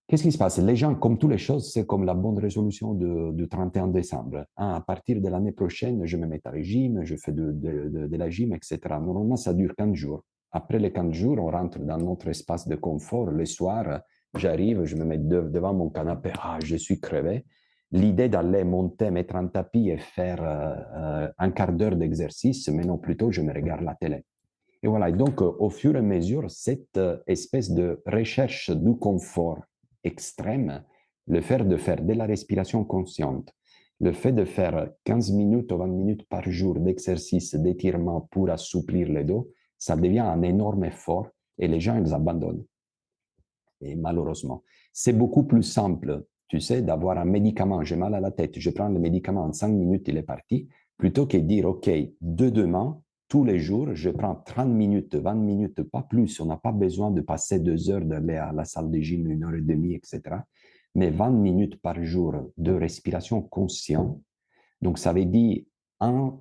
Qu'est-ce qui se passe? Les gens, comme toutes les choses, c'est comme la bonne résolution du 31 décembre. Hein, à partir de l'année prochaine, je me mets à régime, je fais de la gym, etc. Normalement, ça dure 15 jours. Après les 15 jours, on rentre dans notre espace de confort. Le soir, j'arrive, je me mets devant mon canapé. Ah, je suis crevé. L'idée d'aller monter, mettre un tapis et faire un quart d'heure d'exercice, mais non, plutôt, je me regarde la télé. Et voilà, et donc au fur et à mesure, cette espèce de recherche du confort extrême, le fait de faire de la respiration consciente, le fait de faire 15 minutes ou 20 minutes par jour d'exercice, d'étirement pour assouplir le dos, ça devient un énorme effort et les gens, ils abandonnent. Et malheureusement, c'est beaucoup plus simple, tu sais, d'avoir un médicament, j'ai mal à la tête, je prends le médicament en 5 minutes, il est parti, plutôt que de dire, OK, de demain, tous les jours, je prends 30 minutes, 20 minutes, pas plus. On n'a pas besoin de passer 2 heures, d'aller à la salle de gym, 1 heure et demie, etc. Mais 20 minutes par jour de respiration consciente. Donc, ça veut dire un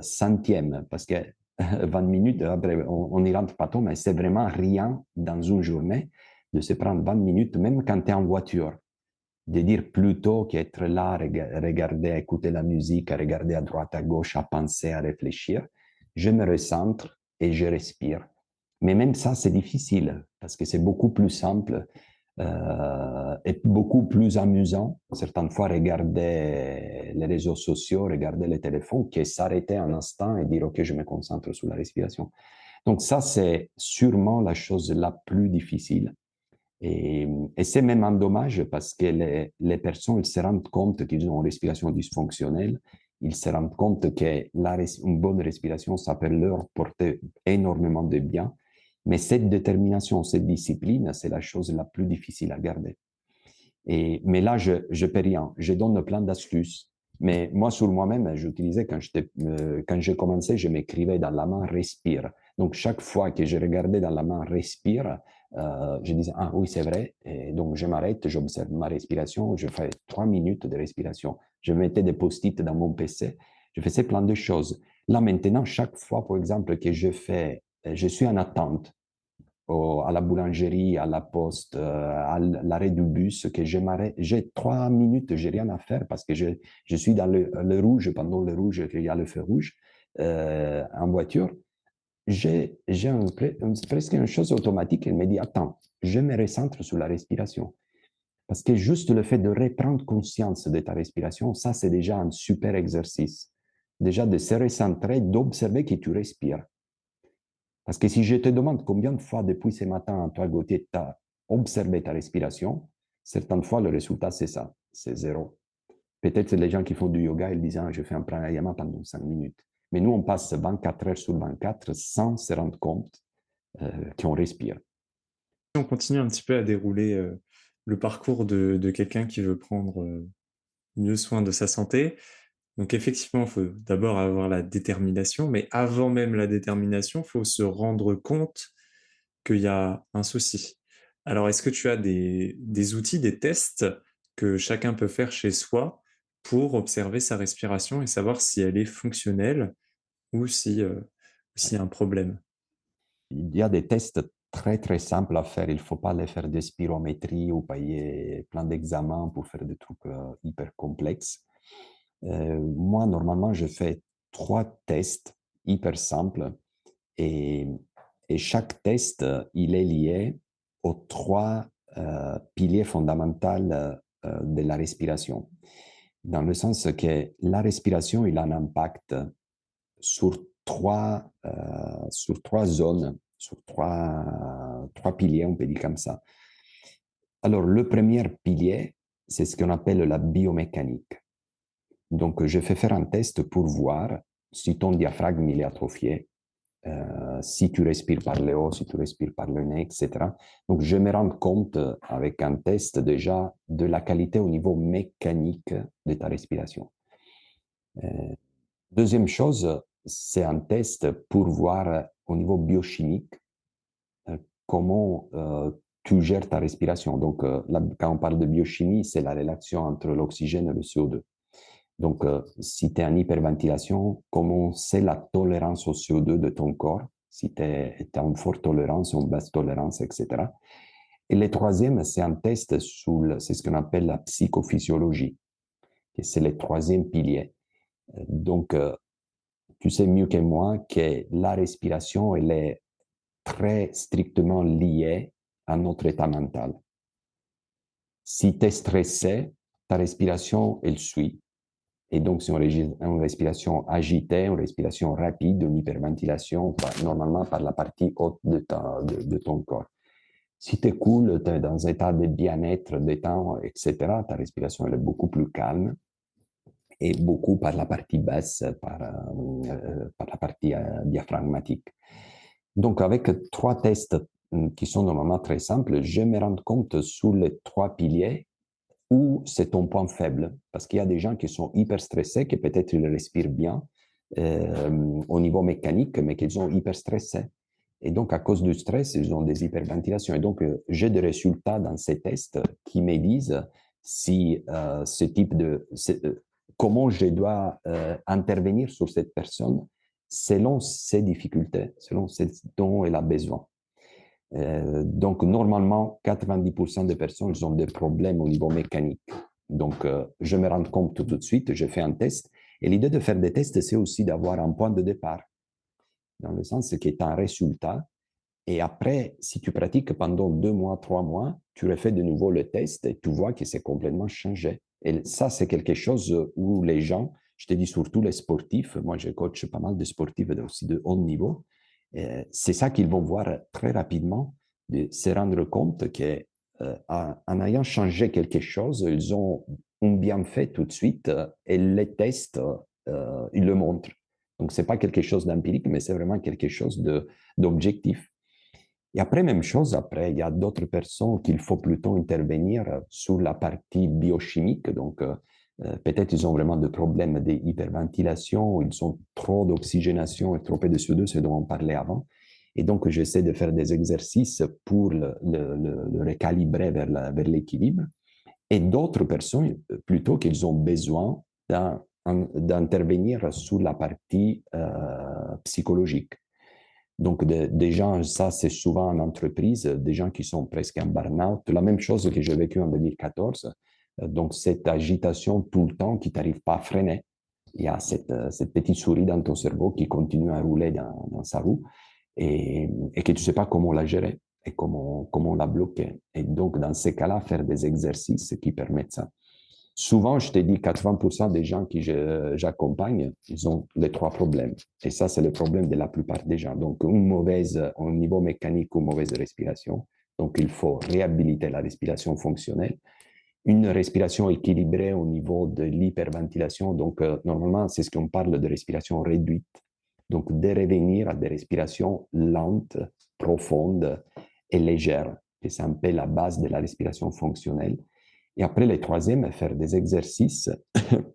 centième, parce que 20 minutes, après, on n'y rentre pas trop, mais c'est vraiment rien dans une journée de se prendre 20 minutes, même quand tu es en voiture, de dire plutôt qu'être là, regarder, écouter la musique, à regarder à droite, à gauche, à penser, à réfléchir. Je me recentre et je respire. Mais même ça, c'est difficile parce que c'est beaucoup plus simple et beaucoup plus amusant. Certaines fois, regarder les réseaux sociaux, regarder les téléphones, que s'arrêter un instant et dire, OK, je me concentre sur la respiration. Donc ça, c'est sûrement la chose la plus difficile. Et c'est même un dommage parce que les personnes ils se rendent compte qu'ils ont une respiration dysfonctionnelle. Ils se rendent compte que une bonne respiration, ça peut leur porter énormément de bien. Mais cette détermination, cette discipline, c'est la chose la plus difficile à garder. Mais là, je ne peux rien. Je donne plein d'astuces. Mais moi, sur moi-même, j'utilisais, quand j'ai commencé, je m'écrivais dans la main respire. Donc, chaque fois que je regardais dans la main respire, je disais, ah oui, c'est vrai. Et donc, je m'arrête, j'observe ma respiration, je fais 3 minutes de respiration. Je mettais des post-it dans mon PC. Je faisais plein de choses. Là, maintenant, chaque fois, par exemple, que je suis en attente à la boulangerie, à la poste, à l'arrêt du bus, que je m'arrête, j'ai 3 minutes, j'ai rien à faire parce que je suis dans le rouge, pendant le rouge, il y a le feu rouge, en voiture. Presque une chose automatique, elle me dit, attends, je me recentre sur la respiration. Parce que juste le fait de reprendre conscience de ta respiration, ça, c'est déjà un super exercice. Déjà de se recentrer, d'observer que tu respires. Parce que si je te demande combien de fois depuis ce matin, toi, Gauthier, tu as observé ta respiration, certaines fois, le résultat, c'est ça, c'est zéro. Peut-être que les gens qui font du yoga, ils disent, ah, je fais un pranayama pendant 5 minutes. Mais nous, on passe 24 heures sur 24 sans se rendre compte qu'on respire. On continue un petit peu à dérouler le parcours de quelqu'un qui veut prendre mieux soin de sa santé. Donc effectivement, il faut d'abord avoir la détermination, mais avant même la détermination, il faut se rendre compte qu'il y a un souci. Alors, est-ce que tu as des outils, des tests que chacun peut faire chez soi pour observer sa respiration et savoir si elle est fonctionnelle ou s'il y a un problème? Il y a des tests très, très simples à faire. Il ne faut pas les faire des spirométries ou payer plein d'examens pour faire des trucs hyper complexes. Moi, normalement, je fais 3 tests hyper simples et, et chaque test, il est lié aux 3 piliers fondamentaux de la respiration. Dans le sens que la respiration, il a un impact sur trois zones, sur trois piliers, on peut dire comme ça. Alors, le premier pilier, c'est ce qu'on appelle la biomécanique. Donc, je fais faire un test pour voir si ton diaphragme il est atrophié, si tu respires par le haut, si tu respires par le nez, etc. Donc, je me rends compte avec un test déjà de la qualité au niveau mécanique de ta respiration. Deuxième chose, c'est un test pour voir au niveau biochimique comment tu gères ta respiration. Donc, là, quand on parle de biochimie, c'est la relation entre l'oxygène et le CO2. Donc, si tu es en hyperventilation, comment c'est la tolérance au CO2 de ton corps, si tu es en forte tolérance ou en basse tolérance, etc. Et le troisième, c'est un test c'est ce qu'on appelle la psychophysiologie, et c'est le troisième pilier. Donc, tu sais mieux que moi que la respiration, elle est très strictement liée à notre état mental. Si tu es stressé, ta respiration, elle suit. Et donc, c'est une respiration agitée, une respiration rapide, une hyperventilation, normalement par la partie haute de ton corps. Si tu es cool, tu es dans un état de bien-être, détente, etc., ta respiration elle est beaucoup plus calme et beaucoup par la partie basse, par la partie diaphragmatique. Donc, avec trois tests qui sont normalement très simples, je me rends compte sur les trois piliers où c'est ton point faible. Parce qu'il y a des gens qui sont hyper stressés, qui peut-être ils respirent bien au niveau mécanique, mais qu'ils sont hyper stressés. Et donc, à cause du stress, ils ont des hyperventilations. Et donc, j'ai des résultats dans ces tests qui me disent si ce type comment je dois intervenir sur cette personne selon ses difficultés, selon ce dont elle a besoin. Donc, normalement, 90% des personnes ils ont des problèmes au niveau mécanique. Donc, je me rends compte tout de suite, je fais un test. Et l'idée de faire des tests, c'est aussi d'avoir un point de départ, dans le sens qui est un résultat. Et après, si tu pratiques pendant 2 mois, 3 mois, tu refais de nouveau le test et tu vois que c'est complètement changé. Et ça, c'est quelque chose où les gens, je te dis surtout les sportifs, moi je coach pas mal de sportifs aussi de haut niveau, c'est ça qu'ils vont voir très rapidement, de se rendre compte qu'en ayant changé quelque chose, ils ont un bienfait tout de suite et les tests, ils le montrent. Donc, ce n'est pas quelque chose d'empirique, mais c'est vraiment quelque chose d'objectif. Et après, même chose, après, il y a d'autres personnes qu'il faut plutôt intervenir sur la partie biochimique. Donc, peut-être ils ont vraiment des problèmes d'hyperventilation, ils ont trop d'oxygénation et trop peu de CO2, ce dont on parlait avant. Et donc, j'essaie de faire des exercices pour le recalibrer vers l'équilibre. Et d'autres personnes, plutôt qu'ils ont besoin d'intervenir sur la partie psychologique. Donc, des gens, ça c'est souvent en entreprise, des gens qui sont presque en burn-out. La même chose que j'ai vécu en 2014. Donc, cette agitation tout le temps qui t'arrive pas à freiner. Il y a cette petite souris dans ton cerveau qui continue à rouler dans sa roue et que tu sais pas comment la gérer et comment la bloquer. Et donc, dans ces cas-là, faire des exercices qui permettent ça. Souvent, je te dis, 80% des gens que j'accompagne, ils ont les trois problèmes. Et ça, c'est le problème de la plupart des gens. Donc, une mauvaise, au niveau mécanique, une mauvaise respiration. Donc, il faut réhabiliter la respiration fonctionnelle. Une respiration équilibrée au niveau de l'hyperventilation. Donc, normalement, c'est ce qu'on parle de respiration réduite. Donc, de revenir à des respirations lentes, profondes et légères. Et c'est un peu la base de la respiration fonctionnelle. Et après, le troisième, faire des exercices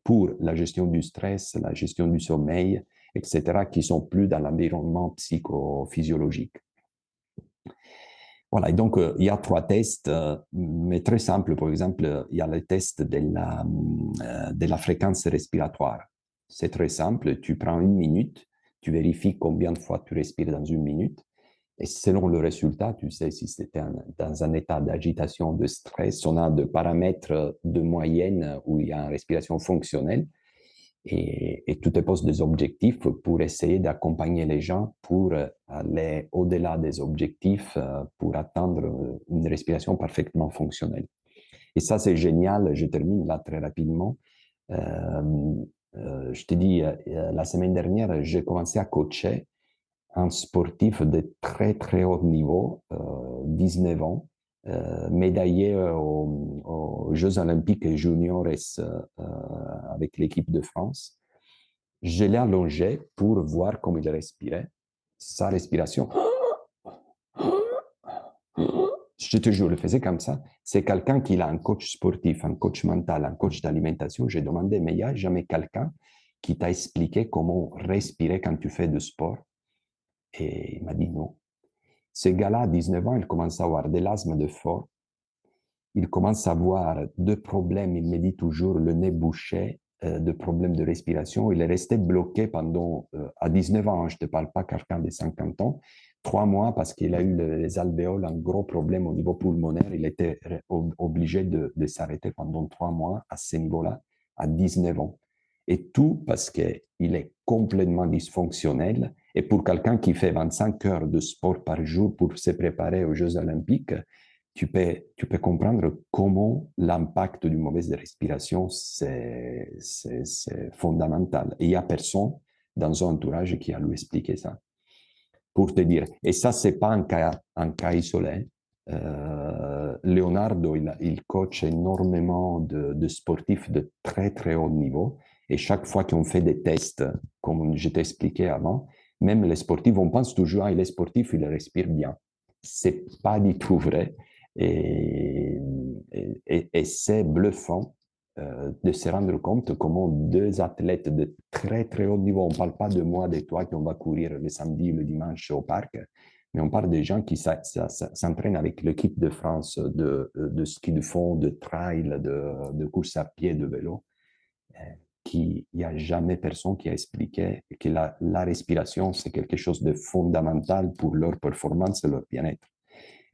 pour la gestion du stress, la gestion du sommeil, etc., qui sont plus dans l'environnement psychophysiologique. Voilà, et donc il y a trois tests, mais très simples. Par exemple, il y a le test de la fréquence respiratoire. C'est très simple, tu prends 1 minute, tu vérifies combien de fois tu respires dans 1 minute, et selon le résultat, tu sais si c'était dans un état d'agitation, de stress. On a des paramètres de moyenne où il y a une respiration fonctionnelle et tu te poses des objectifs pour essayer d'accompagner les gens pour aller au-delà des objectifs pour atteindre une respiration parfaitement fonctionnelle. Et ça, c'est génial. Je termine là très rapidement. Euh, je te dis, la semaine dernière, j'ai commencé à coacher un sportif de très, très haut niveau, 19 ans, médaillé aux Jeux olympiques juniors avec l'équipe de France. Je l'ai allongé pour voir comment il respirait. Sa respiration, je te jure, je le faisais comme ça. C'est quelqu'un qui a un coach sportif, un coach mental, un coach d'alimentation. J'ai demandé, mais il n'y a jamais quelqu'un qui t'a expliqué comment respirer quand tu fais du sport? Et il m'a dit non. Ce gars-là, à 19 ans, il commence à avoir de l'asthme de fort. Il commence à avoir deux problèmes. Il me dit toujours le nez bouché, de problèmes de respiration. Il est resté bloqué pendant, à 19 ans, je ne te parle pas quelqu'un de 50 ans, 3 mois parce qu'il a eu les alvéoles, un gros problème au niveau pulmonaire. Il était obligé de s'arrêter pendant 3 mois à ce niveau-là, à 19 ans. Et tout parce qu'il est complètement dysfonctionnel. Et pour quelqu'un qui fait 25 heures de sport par jour pour se préparer aux Jeux olympiques, tu peux comprendre comment l'impact d'une mauvaise respiration, c'est fondamental. Et il n'y a personne dans son entourage qui a lui expliqué ça. Pour te dire. Et ça, ce n'est pas un cas isolé. Leonardo, il coach énormément de sportifs de très, très haut niveau. Et chaque fois qu'on fait des tests, comme je t'ai expliqué avant, même les sportifs, on pense toujours, ah, il est sportif, il respire bien. Ce n'est pas du tout vrai. Et, et c'est bluffant de se rendre compte comment deux athlètes de très très haut niveau, on ne parle pas de moi, de toi, qui on va courir le samedi, le dimanche au parc, mais on parle des gens qui s'entraînent avec l'équipe de France de ski de fond, de trail, de course à pied, de vélo, il n'y a jamais personne qui a expliqué que la respiration, c'est quelque chose de fondamental pour leur performance et leur bien-être.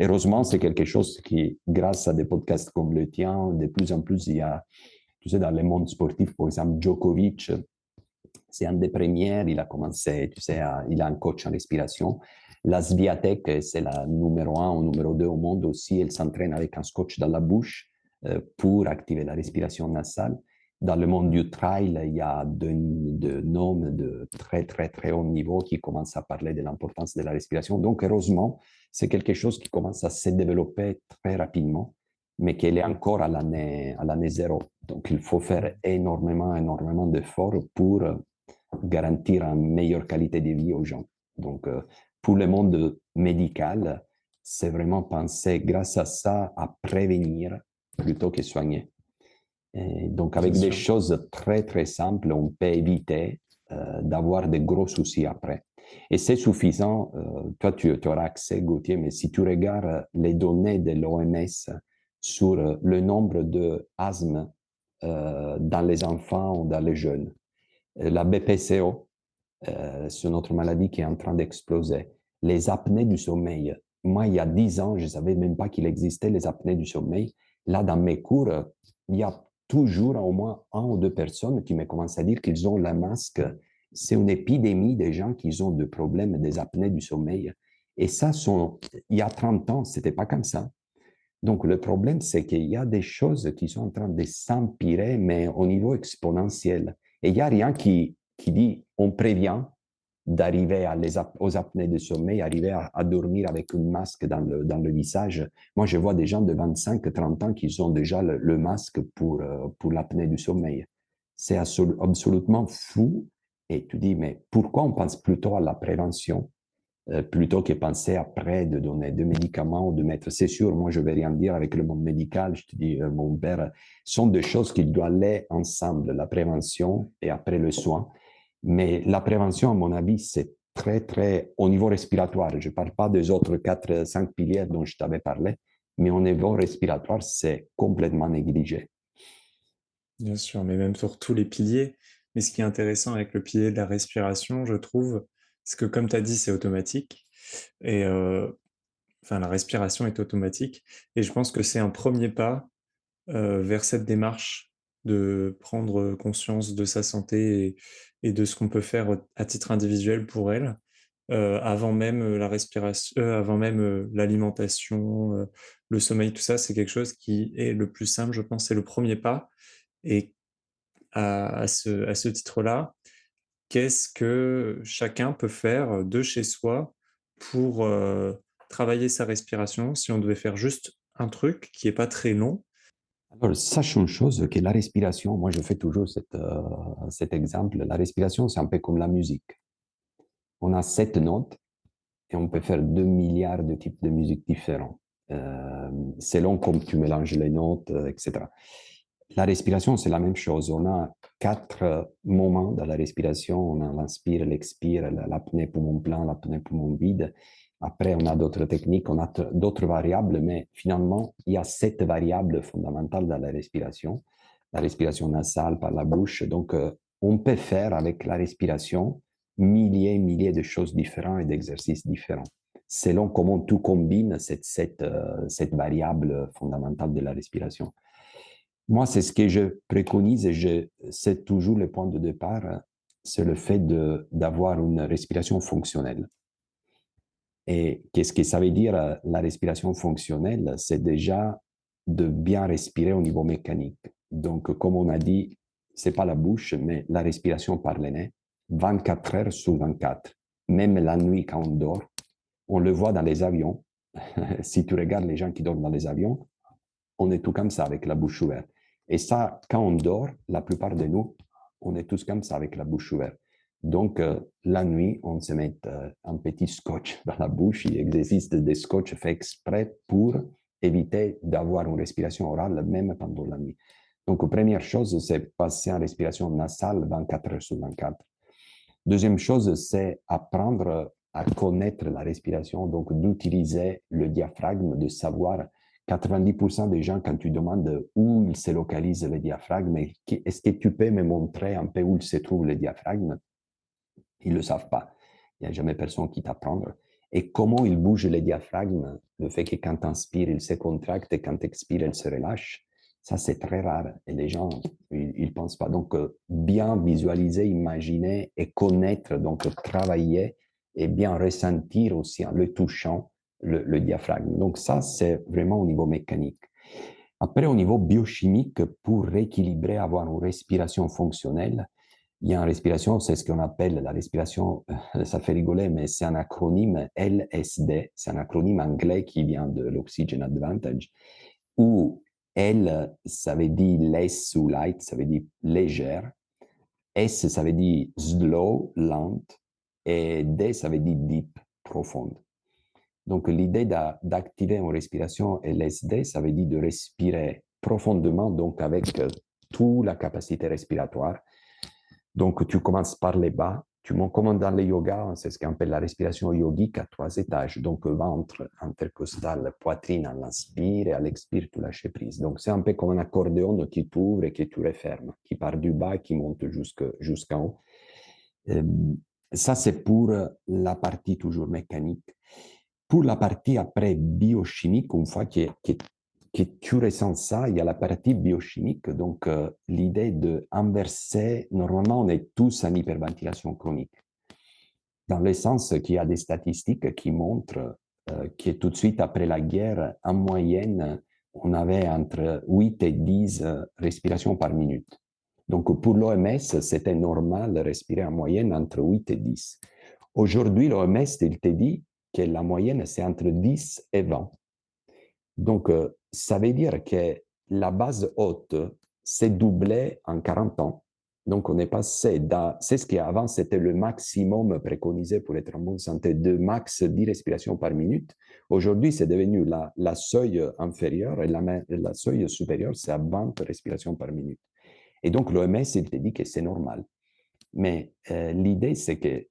Heureusement, c'est quelque chose qui, grâce à des podcasts comme le tien, de plus en plus, il y a, tu sais, dans le monde sportif, par exemple, Djokovic, c'est un des premiers, il a commencé, tu sais, il a un coach en respiration. La Swiatek, c'est la numéro 1 ou numéro 2 au monde aussi, elle s'entraîne avec un scotch dans la bouche pour activer la respiration nasale. Dans le monde du trail, il y a de noms de très, très, très haut niveau qui commencent à parler de l'importance de la respiration. Donc, heureusement, c'est quelque chose qui commence à se développer très rapidement, mais qu'elle est encore à l'année zéro. Donc, il faut faire énormément, énormément d'efforts pour garantir une meilleure qualité de vie aux gens. Donc, pour le monde médical, c'est vraiment penser, grâce à ça, à prévenir plutôt que soigner. Et donc, Bien avec des sûr. choses très, très simples, on peut éviter d'avoir de gros soucis après. Et c'est suffisant, toi tu auras accès, Gauthier, mais si tu regardes les données de l'OMS sur le nombre d'asthme dans les enfants ou dans les jeunes, la BPCO, c'est notre maladie qui est en train d'exploser. Les apnées du sommeil. Moi, il y a 10 ans, je ne savais même pas qu'il existait les apnées du sommeil. Là, dans mes cours, il y a toujours au moins 1 ou 2 personnes qui me commencent à dire qu'ils ont la masque. C'est une épidémie des gens qui ont des problèmes des apnées du sommeil. Et ça, il y a 30 ans, ce n'était pas comme ça. Donc, le problème, c'est qu'il y a des choses qui sont en train de s'empirer, mais au niveau exponentiel. Et il n'y a rien qui dit on prévient d'arriver aux apnées de sommeil, arriver à dormir avec une masque dans le visage. Moi, je vois des gens de 25-30 ans qui ont déjà le masque pour l'apnée du sommeil. C'est absolument fou. Et tu dis, mais pourquoi on pense plutôt à la prévention plutôt que penser après de donner des médicaments ou de mettre. C'est sûr, moi, je ne vais rien dire avec le monde médical. Je te dis, mon père, sont des choses qui doivent aller ensemble, la prévention et après le soin. Mais la prévention, à mon avis, c'est très, très au niveau respiratoire. Je ne parle pas des autres 4, 5 piliers dont je t'avais parlé, mais au niveau respiratoire, c'est complètement négligé. Bien sûr, mais même sur tous les piliers. Mais ce qui est intéressant avec le pilier de la respiration, je trouve, c'est que comme tu as dit, c'est automatique. Et enfin, la respiration est automatique. Et je pense que c'est un premier pas vers cette démarche de prendre conscience de sa santé et de ce qu'on peut faire à titre individuel pour elle, avant même la respiration, avant même l'alimentation, le sommeil, tout ça, c'est quelque chose qui est le plus simple, je pense, c'est le premier pas. Et à ce titre-là, qu'est-ce que chacun peut faire de chez soi pour travailler sa respiration si on devait faire juste un truc qui est pas très long. Alors, sache une chose, que la respiration, moi je fais toujours cet exemple, la respiration c'est un peu comme la musique. On a 7 notes et on peut faire 2 milliards de types de musique différents, selon comme tu mélanges les notes, etc. La respiration, c'est la même chose. On a 4 moments dans la respiration. On a l'inspire, l'expire, l'apnée poumon plein, l'apnée poumon vide. Après, on a d'autres techniques, on a d'autres variables, mais finalement, il y a 7 variables fondamentales dans la respiration. La respiration nasale par la bouche. Donc, on peut faire avec la respiration milliers et milliers de choses différentes et d'exercices différents, selon comment tu combines cette variable fondamentale de la respiration. Moi, c'est ce que je préconise et c'est toujours le point de départ, c'est le fait d'avoir une respiration fonctionnelle. Et qu'est-ce que ça veut dire, la respiration fonctionnelle? C'est déjà de bien respirer au niveau mécanique. Donc, comme on a dit, c'est pas la bouche, mais la respiration par le nez, 24 heures sur 24. Même la nuit, quand on dort, on le voit dans les avions. Si tu regardes les gens qui dorment dans les avions, on est tout comme ça avec la bouche ouverte. Et ça, quand on dort, la plupart de nous, on est tous comme ça avec la bouche ouverte. Donc, la nuit, on se met un petit scotch dans la bouche. Il existe des scotch faits exprès pour éviter d'avoir une respiration orale même pendant la nuit. Donc, première chose, c'est passer en respiration nasale 24 heures sur 24. Deuxième chose, c'est apprendre à connaître la respiration, donc d'utiliser le diaphragme, de savoir 90% des gens, quand tu demandes où il se localise le diaphragme, est-ce que tu peux me montrer un peu où se trouve le diaphragme? Ils ne le savent pas. Il n'y a jamais personne qui t'apprend. Et comment il bouge le diaphragme, le fait que quand tu inspires, il se contracte et quand tu expires, il se relâche, ça c'est très rare. Et les gens, ils ne pensent pas. Donc, bien visualiser, imaginer et connaître, donc travailler et bien ressentir aussi en le touchant le diaphragme. Donc, ça, c'est vraiment au niveau mécanique. Après, au niveau biochimique, pour rééquilibrer, avoir une respiration fonctionnelle, il y a une respiration, c'est ce qu'on appelle la respiration, ça fait rigoler, mais c'est un acronyme LSD, c'est un acronyme anglais qui vient de l'Oxygen Advantage, où L, ça veut dire less ou light, ça veut dire légère, S, ça veut dire slow, lente, et D, ça veut dire deep, profonde. Donc, l'idée d'activer une respiration LSD, ça veut dire de respirer profondément, donc avec toute la capacité respiratoire. Donc, tu commences par les bas. Comme dans le yoga, c'est ce qu'on appelle la respiration yogique à 3 étages. Donc, ventre, intercostal, poitrine à l'inspire et à l'expire, tu lâches prise. Donc, c'est un peu comme un accordéon qui t'ouvre et qui tu refermes, qui part du bas et qui monte jusqu'en haut. Ça, c'est pour la partie toujours mécanique. Pour la partie après biochimique, une fois que tu ressens ça, il y a la partie biochimique. Donc, l'idée d'inverser, normalement, on est tous en hyperventilation chronique. Dans le sens qu'il y a des statistiques qui montrent que tout de suite après la guerre, en moyenne, on avait entre 8 et 10 respirations par minute. Donc, pour l'OMS, c'était normal de respirer en moyenne entre 8 et 10. Aujourd'hui, l'OMS, il te dit que la moyenne, c'est entre 10 et 20. Donc, ça veut dire que la base haute s'est doublée en 40 ans. Donc, on est passé c'est ce qui avant, c'était le maximum préconisé pour être en bonne santé, de max 10 respirations par minute. Aujourd'hui, c'est devenu la seuil inférieure et la seuil supérieure, c'est à 20 respirations par minute. Et donc, l'OMS, il te dit que c'est normal. Mais l'idée, c'est que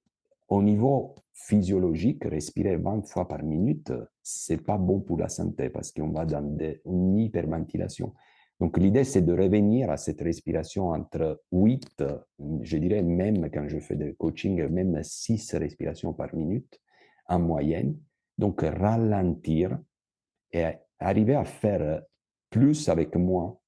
au niveau physiologique, respirer 20 fois par minute, c'est pas bon pour la santé parce qu'on va dans une hyperventilation. Donc, l'idée, c'est de revenir à cette respiration entre 8, je dirais même quand je fais des coaching, même 6 respirations par minute en moyenne. Donc, ralentir et arriver à faire plus avec moins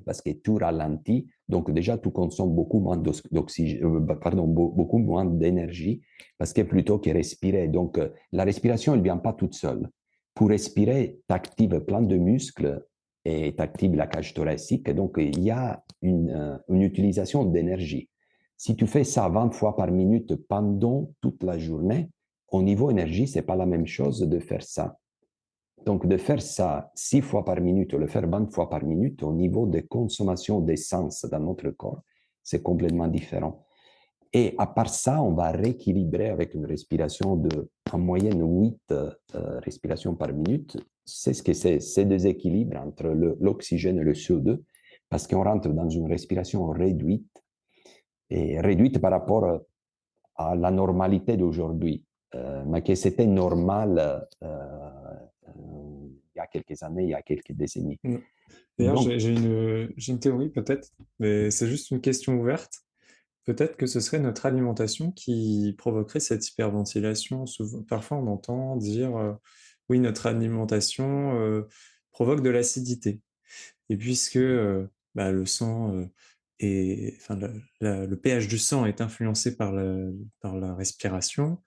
parce que tu ralentis, donc déjà tu consommes beaucoup moins beaucoup moins d'énergie, parce que plutôt que respirer. Donc la respiration, elle ne vient pas toute seule. Pour respirer, tu actives plein de muscles et tu actives la cage thoracique, donc il y a une utilisation d'énergie. Si tu fais ça 20 fois par minute pendant toute la journée, au niveau énergie, ce n'est pas la même chose de faire ça Donc, de faire ça 6 fois par minute ou le faire 20 fois par minute, au niveau de consommation d'essence dans notre corps, c'est complètement différent. Et à part ça, on va rééquilibrer avec une respiration de, en moyenne, 8 respirations par minute. C'est ce que c'est, ces déséquilibres entre l'oxygène et le CO2, parce qu'on rentre dans une respiration réduite, et réduite par rapport à la normalité d'aujourd'hui, mais que c'était normal il y a quelques années, il y a quelques décennies. Mm. D'ailleurs, Donc, j'ai une théorie peut-être, mais c'est juste une question ouverte. Peut-être que ce serait notre alimentation qui provoquerait cette hyperventilation. Parfois, on entend dire, oui, notre alimentation provoque de l'acidité. Et puisque bah, le sang enfin, le pH du sang est influencé par la respiration,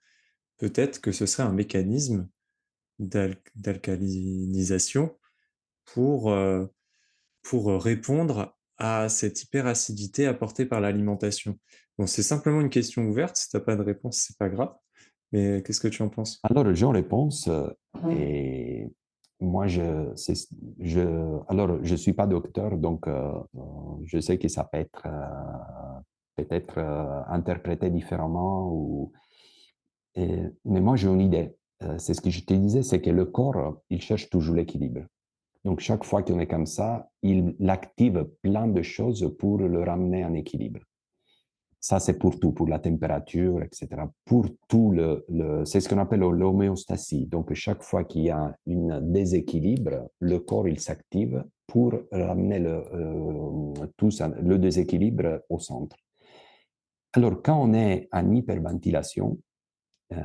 peut-être que ce serait un mécanisme d'alcalinisation pour, euh, pour répondre à cette hyperacidité apportée par l'alimentation. Bon, c'est simplement une question ouverte. Si tu n'as pas de réponse, c'est pas grave. Mais qu'est-ce que tu en penses? alors, j'en réponse, et moi, alors, je suis pas docteur, donc je sais que ça peut être peut-être interprété différemment, mais moi, j'ai une idée. C'est ce que je te disais, c'est que le corps, il cherche toujours l'équilibre. Donc, chaque fois qu'on est comme ça, il active plein de choses pour le ramener en équilibre. Ça, c'est pour tout, pour la température, etc. Pour tout, c'est ce qu'on appelle l'homéostasie. Donc, chaque fois qu'il y a un déséquilibre, le corps, il s'active pour ramener tout ça, le déséquilibre au centre. Alors, quand on est en hyperventilation, euh,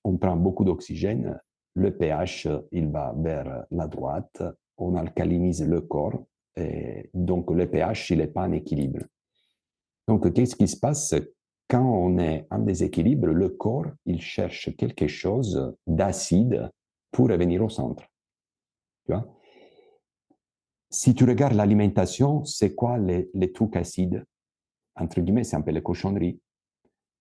on prend beaucoup d'oxygène, le pH, il va vers la droite, on alcalinise le corps, et donc le pH, il n'est pas en équilibre. Donc, qu'est-ce qui se passe quand on est en déséquilibre? Le corps, il cherche quelque chose d'acide pour revenir au centre. Tu vois? Si tu regardes l'alimentation, c'est quoi les trucs acides? Entre guillemets, c'est un peu les cochonneries.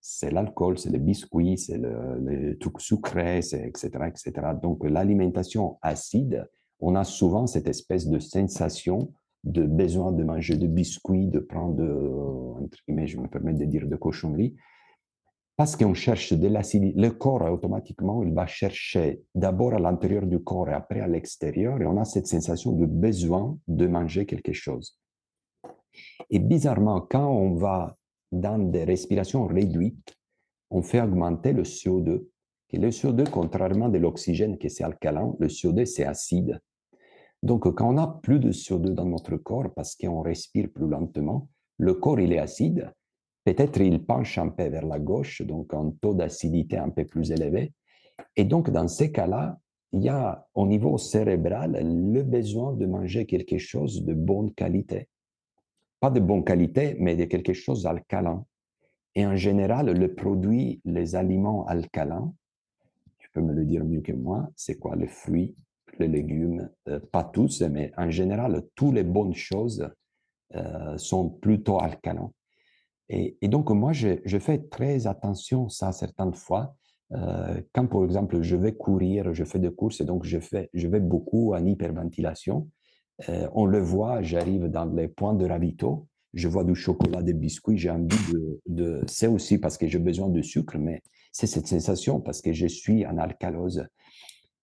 C'est l'alcool, c'est les biscuits, c'est les trucs sucrés, etc., etc. Donc, l'alimentation acide, on a souvent cette espèce de sensation de besoin de manger de biscuits, de prendre, entre guillemets, je me permets de dire de cochonneries, parce qu'on cherche de l'acidité. Le corps, automatiquement, il va chercher d'abord à l'intérieur du corps et après à l'extérieur, et on a cette sensation de besoin de manger quelque chose. Et bizarrement, quand on va dans des respirations réduites, on fait augmenter le CO2. Et le CO2, contrairement à l'oxygène qui est alcalin, le CO2 c'est acide. Donc, quand on a plus de CO2 dans notre corps parce qu'on respire plus lentement, le corps il est acide. Peut-être il penche un peu vers la gauche, donc un taux d'acidité un peu plus élevé. Et donc, dans ces cas-là, il y a au niveau cérébral le besoin de manger quelque chose de bonne qualité. Pas de bonne qualité, mais de quelque chose d'alcalin. Et en général, le produit, les aliments alcalins, tu peux me le dire mieux que moi, c'est quoi? Les fruits, les légumes, pas tous, mais en général, toutes les bonnes choses sont plutôt alcalins. Et donc, moi, je fais très attention à ça certaines fois. Quand, par exemple, je vais courir, je fais des courses, et donc je vais beaucoup en hyperventilation. On le voit, j'arrive dans les points de ravito, je vois du chocolat, des biscuits, j'ai envie c'est aussi parce que j'ai besoin de sucre, mais c'est cette sensation parce que je suis en alcalose.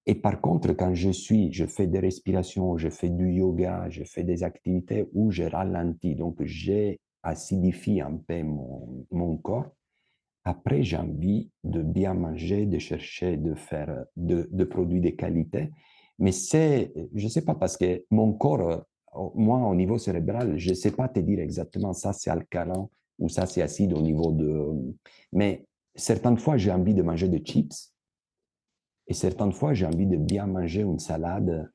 Et par contre, quand je fais des respirations, je fais du yoga, je fais des activités où je ralentis, donc j'ai acidifie un peu mon corps. Après, j'ai envie de bien manger, de chercher de faire de produits de qualité. Mais je ne sais pas, parce que mon corps, moi, au niveau cérébral, je ne sais pas te dire exactement ça, c'est alcalin ou ça, c'est acide au niveau de. Mais certaines fois, j'ai envie de manger des chips et certaines fois, j'ai envie de bien manger une salade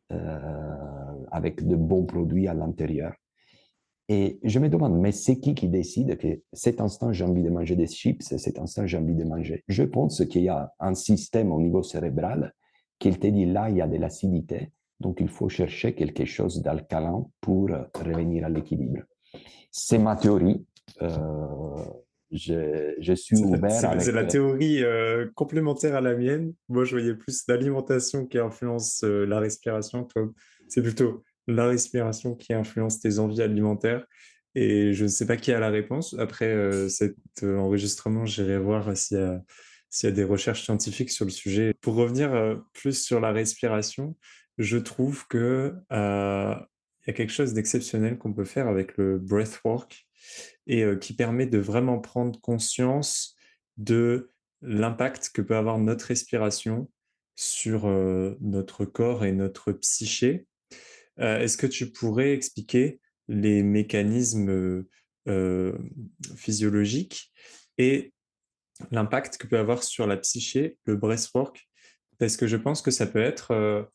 avec de bons produits à l'intérieur. Et je me demande, mais c'est qui décide que cet instant, j'ai envie de manger des chips, cet instant, j'ai envie de manger? Je pense qu'il y a un système au niveau cérébral qui te dit là, il y a de l'acidité, donc il faut chercher quelque chose d'alcalin pour revenir à l'équilibre. C'est ma théorie. je suis ouvert C'est avec... la théorie complémentaire à la mienne. Moi, je voyais plus l'alimentation qui influence la respiration. Toi, c'est plutôt la respiration qui influence tes envies alimentaires. Et je ne sais pas qui a la réponse. Après cet enregistrement, j'irai voir s'il y a des recherches scientifiques sur le sujet. Pour revenir plus sur la respiration, je trouve que il y a quelque chose d'exceptionnel qu'on peut faire avec le breathwork et qui permet de vraiment prendre conscience de l'impact que peut avoir notre respiration sur notre corps et notre psyché. Est-ce que tu pourrais expliquer les mécanismes euh, physiologiques et l'impact que peut avoir sur la psyché le breathwork? Parce que je pense que ça peut être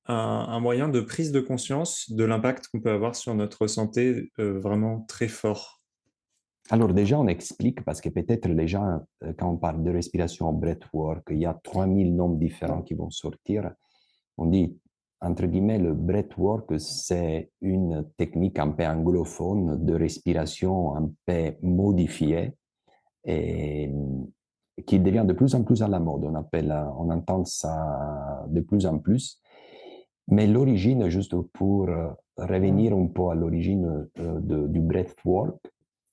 un moyen de prise de conscience de l'impact qu'on peut avoir sur notre santé vraiment très fort. Alors déjà, on explique, parce que peut-être les gens, quand on parle de respiration breathwork, il y a 3000 noms différents qui vont sortir. On dit, entre guillemets, le breathwork, c'est une technique un peu anglophone de respiration un peu modifiée et qui devient de plus en plus à la mode. On entend ça de plus en plus. Mais l'origine, juste pour revenir un peu à l'origine du breathwork,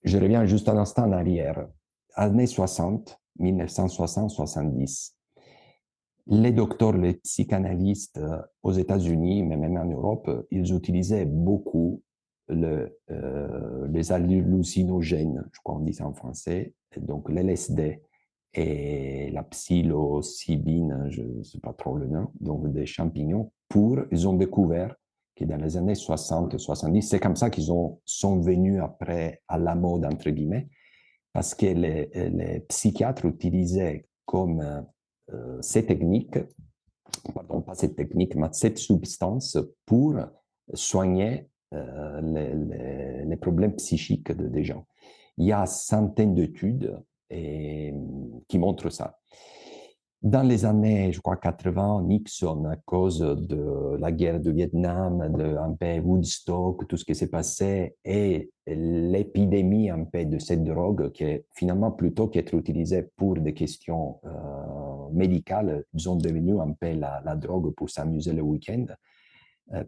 je reviens juste un instant en arrière. Années 60, 1960-70, les docteurs, les psychanalystes aux États-Unis, mais même en Europe, ils utilisaient beaucoup les hallucinogènes, je crois qu'on dit ça en français, donc l'LSD et la psilocybine, je ne sais pas trop le nom, donc des champignons, ils ont découvert que dans les années 60-70, c'est comme ça qu'ils sont venus après à la mode, entre guillemets, parce que les psychiatres utilisaient comme ces techniques, pardon, pas cette technique, mais cette substance pour soigner les problèmes psychiques des gens. Il y a centaines d'études qui montrent ça. Dans les années, je crois, 80, Nixon, à cause de la guerre du Vietnam, de un peu Woodstock, tout ce qui s'est passé, et l'épidémie un peu de cette drogue, qui est finalement plutôt qu'être utilisée pour des questions médicales, ils ont devenu un peu la drogue pour s'amuser le week-end,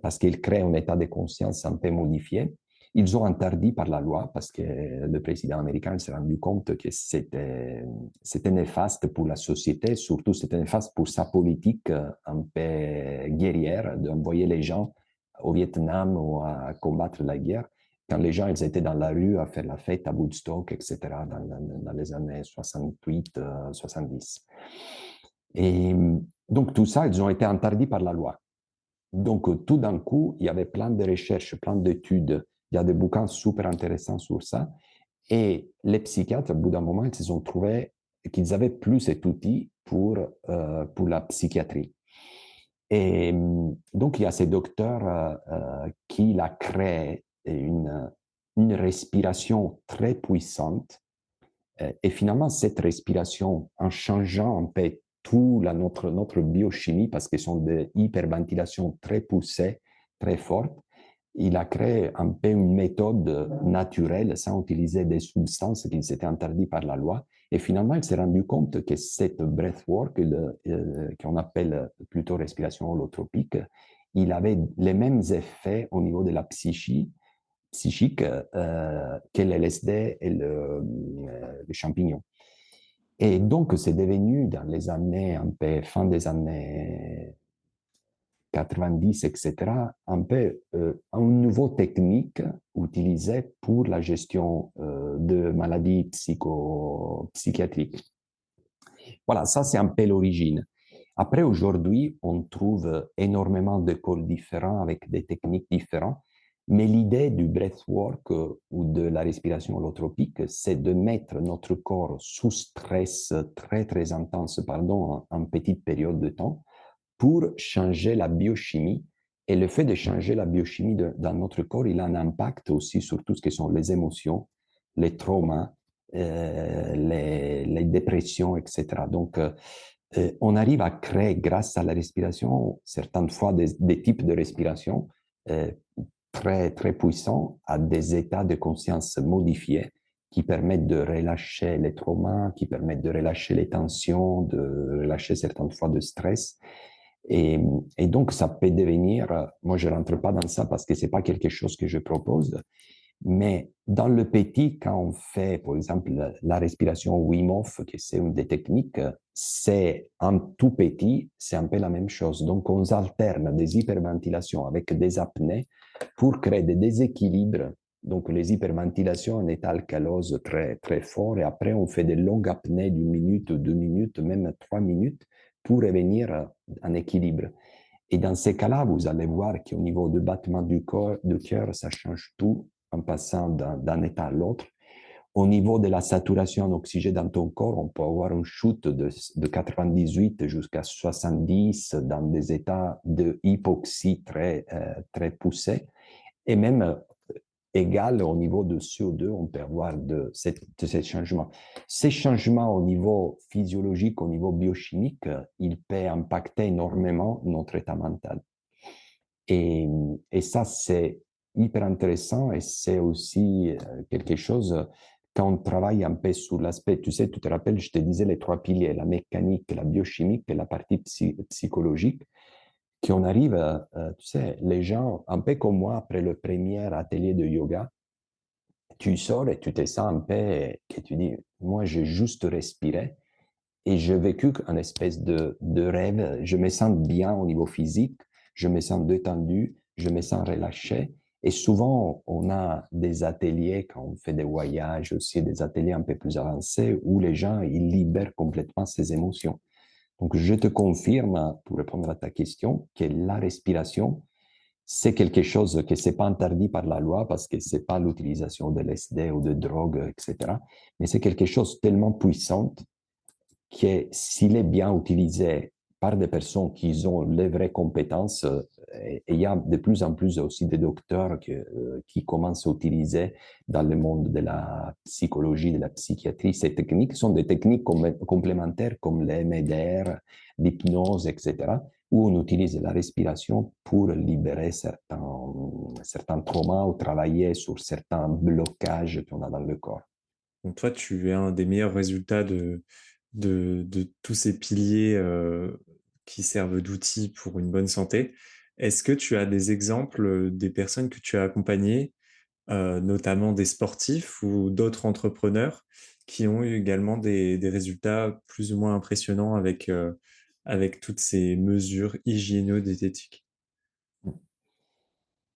parce qu'ils créent un état de conscience un peu modifié. Ils ont interdit par la loi parce que le président américain s'est rendu compte que c'était néfaste pour la société, surtout c'était néfaste pour sa politique un peu guerrière d'envoyer les gens au Vietnam ou à combattre la guerre. Quand les gens ils étaient dans la rue à faire la fête à Woodstock, etc., dans les années 68, 70. Et donc tout ça, ils ont été interdits par la loi. Donc, tout d'un coup, il y avait plein de recherches, plein d'études. Il y a des bouquins super intéressants sur ça. Et les psychiatres, au bout d'un moment, ils se sont trouvés qu'ils avaient plus cet outil pour la psychiatrie. Et donc, il y a ces docteurs qui a créé une respiration très puissante. Et finalement, cette respiration, en changeant un peu tout notre biochimie, parce que ce sont des hyperventilations très poussées, très fortes, il a créé un peu une méthode naturelle sans utiliser des substances qui étaient interdites par la loi. Et finalement, il s'est rendu compte que cette breathwork, qu'on appelle plutôt respiration holotropique, il avait les mêmes effets au niveau de la psychique que l'LSD et les champignons. Et donc, c'est devenu dans les années, un peu fin des années 90, etc., un peu une nouvelle technique utilisée pour la gestion de maladies psychiatriques. Voilà, ça c'est un peu l'origine. Après, aujourd'hui, on trouve énormément d'écoles différentes avec des techniques différentes, mais l'idée du breathwork ou de la respiration holotropique, c'est de mettre notre corps sous stress très, très intense pendant une petite période de temps pour changer la biochimie. Et le fait de changer la biochimie dans notre corps, il a un impact aussi sur tout ce que sont les émotions, les traumas, les dépressions, etc. Donc, on arrive à créer, grâce à la respiration, certaines fois des types de respiration très, très puissants, à des états de conscience modifiés qui permettent de relâcher les traumas, qui permettent de relâcher les tensions, de relâcher certaines fois de stress. Et, et donc, ça peut devenir, moi je rentre pas dans ça parce que c'est pas quelque chose que je propose, mais dans le petit, quand on fait, par exemple, la respiration Wim Hof, que c'est une des techniques, c'est en tout petit, c'est un peu la même chose. Donc, on alterne des hyperventilations avec des apnées pour créer des déséquilibres. Donc, les hyperventilations en état alcalose très, très fort, et après, on fait des longues apnées d'une minute, 2 minutes, même 3 minutes, pour revenir en équilibre. Et dans ces cas-là, vous allez voir qu'au niveau du battement du cœur, ça change tout en passant d'un état à l'autre. Au niveau de la saturation en oxygène dans ton corps, on peut avoir une chute de 98 jusqu'à 70 dans des états de hypoxie très, très poussés. Et même égal au niveau de CO2, on peut avoir de ces changements. Ces changements au niveau physiologique, au niveau biochimique, ils peuvent impacter énormément notre état mental. Et ça, c'est hyper intéressant et c'est aussi quelque chose, quand on travaille un peu sur l'aspect, tu sais, tu te rappelles, je te disais les trois piliers, la mécanique, la biochimique et la partie psychologique, qu'on arrive, tu sais, les gens, un peu comme moi, après le premier atelier de yoga, tu sors et tu te sens un peu, que tu dis, moi, j'ai juste respiré et j'ai vécu un espèce de rêve. Je me sens bien au niveau physique, je me sens détendu, je me sens relâché. Et souvent, on a des ateliers, quand on fait des voyages aussi, des ateliers un peu plus avancés, où les gens, ils libèrent complètement ces émotions. Donc, je te confirme, pour répondre à ta question, que la respiration, c'est quelque chose que c'est pas interdit par la loi parce que c'est pas l'utilisation de l'SD ou de drogue, etc. Mais c'est quelque chose tellement puissant que s'il est bien utilisé par des personnes qui ont les vraies compétences, et il y a de plus en plus aussi des docteurs qui commencent à utiliser dans le monde de la psychologie, de la psychiatrie, ces techniques sont des techniques complémentaires comme les MDR, l'hypnose, etc., où on utilise la respiration pour libérer certains traumas ou travailler sur certains blocages qu'on a dans le corps. Donc toi, tu es un des meilleurs résultats de tous ces piliers qui servent d'outils pour une bonne santé. Est-ce que tu as des exemples des personnes que tu as accompagnées, notamment des sportifs ou d'autres entrepreneurs qui ont eu également des résultats plus ou moins impressionnants avec toutes ces mesures hygiéno-diététiques?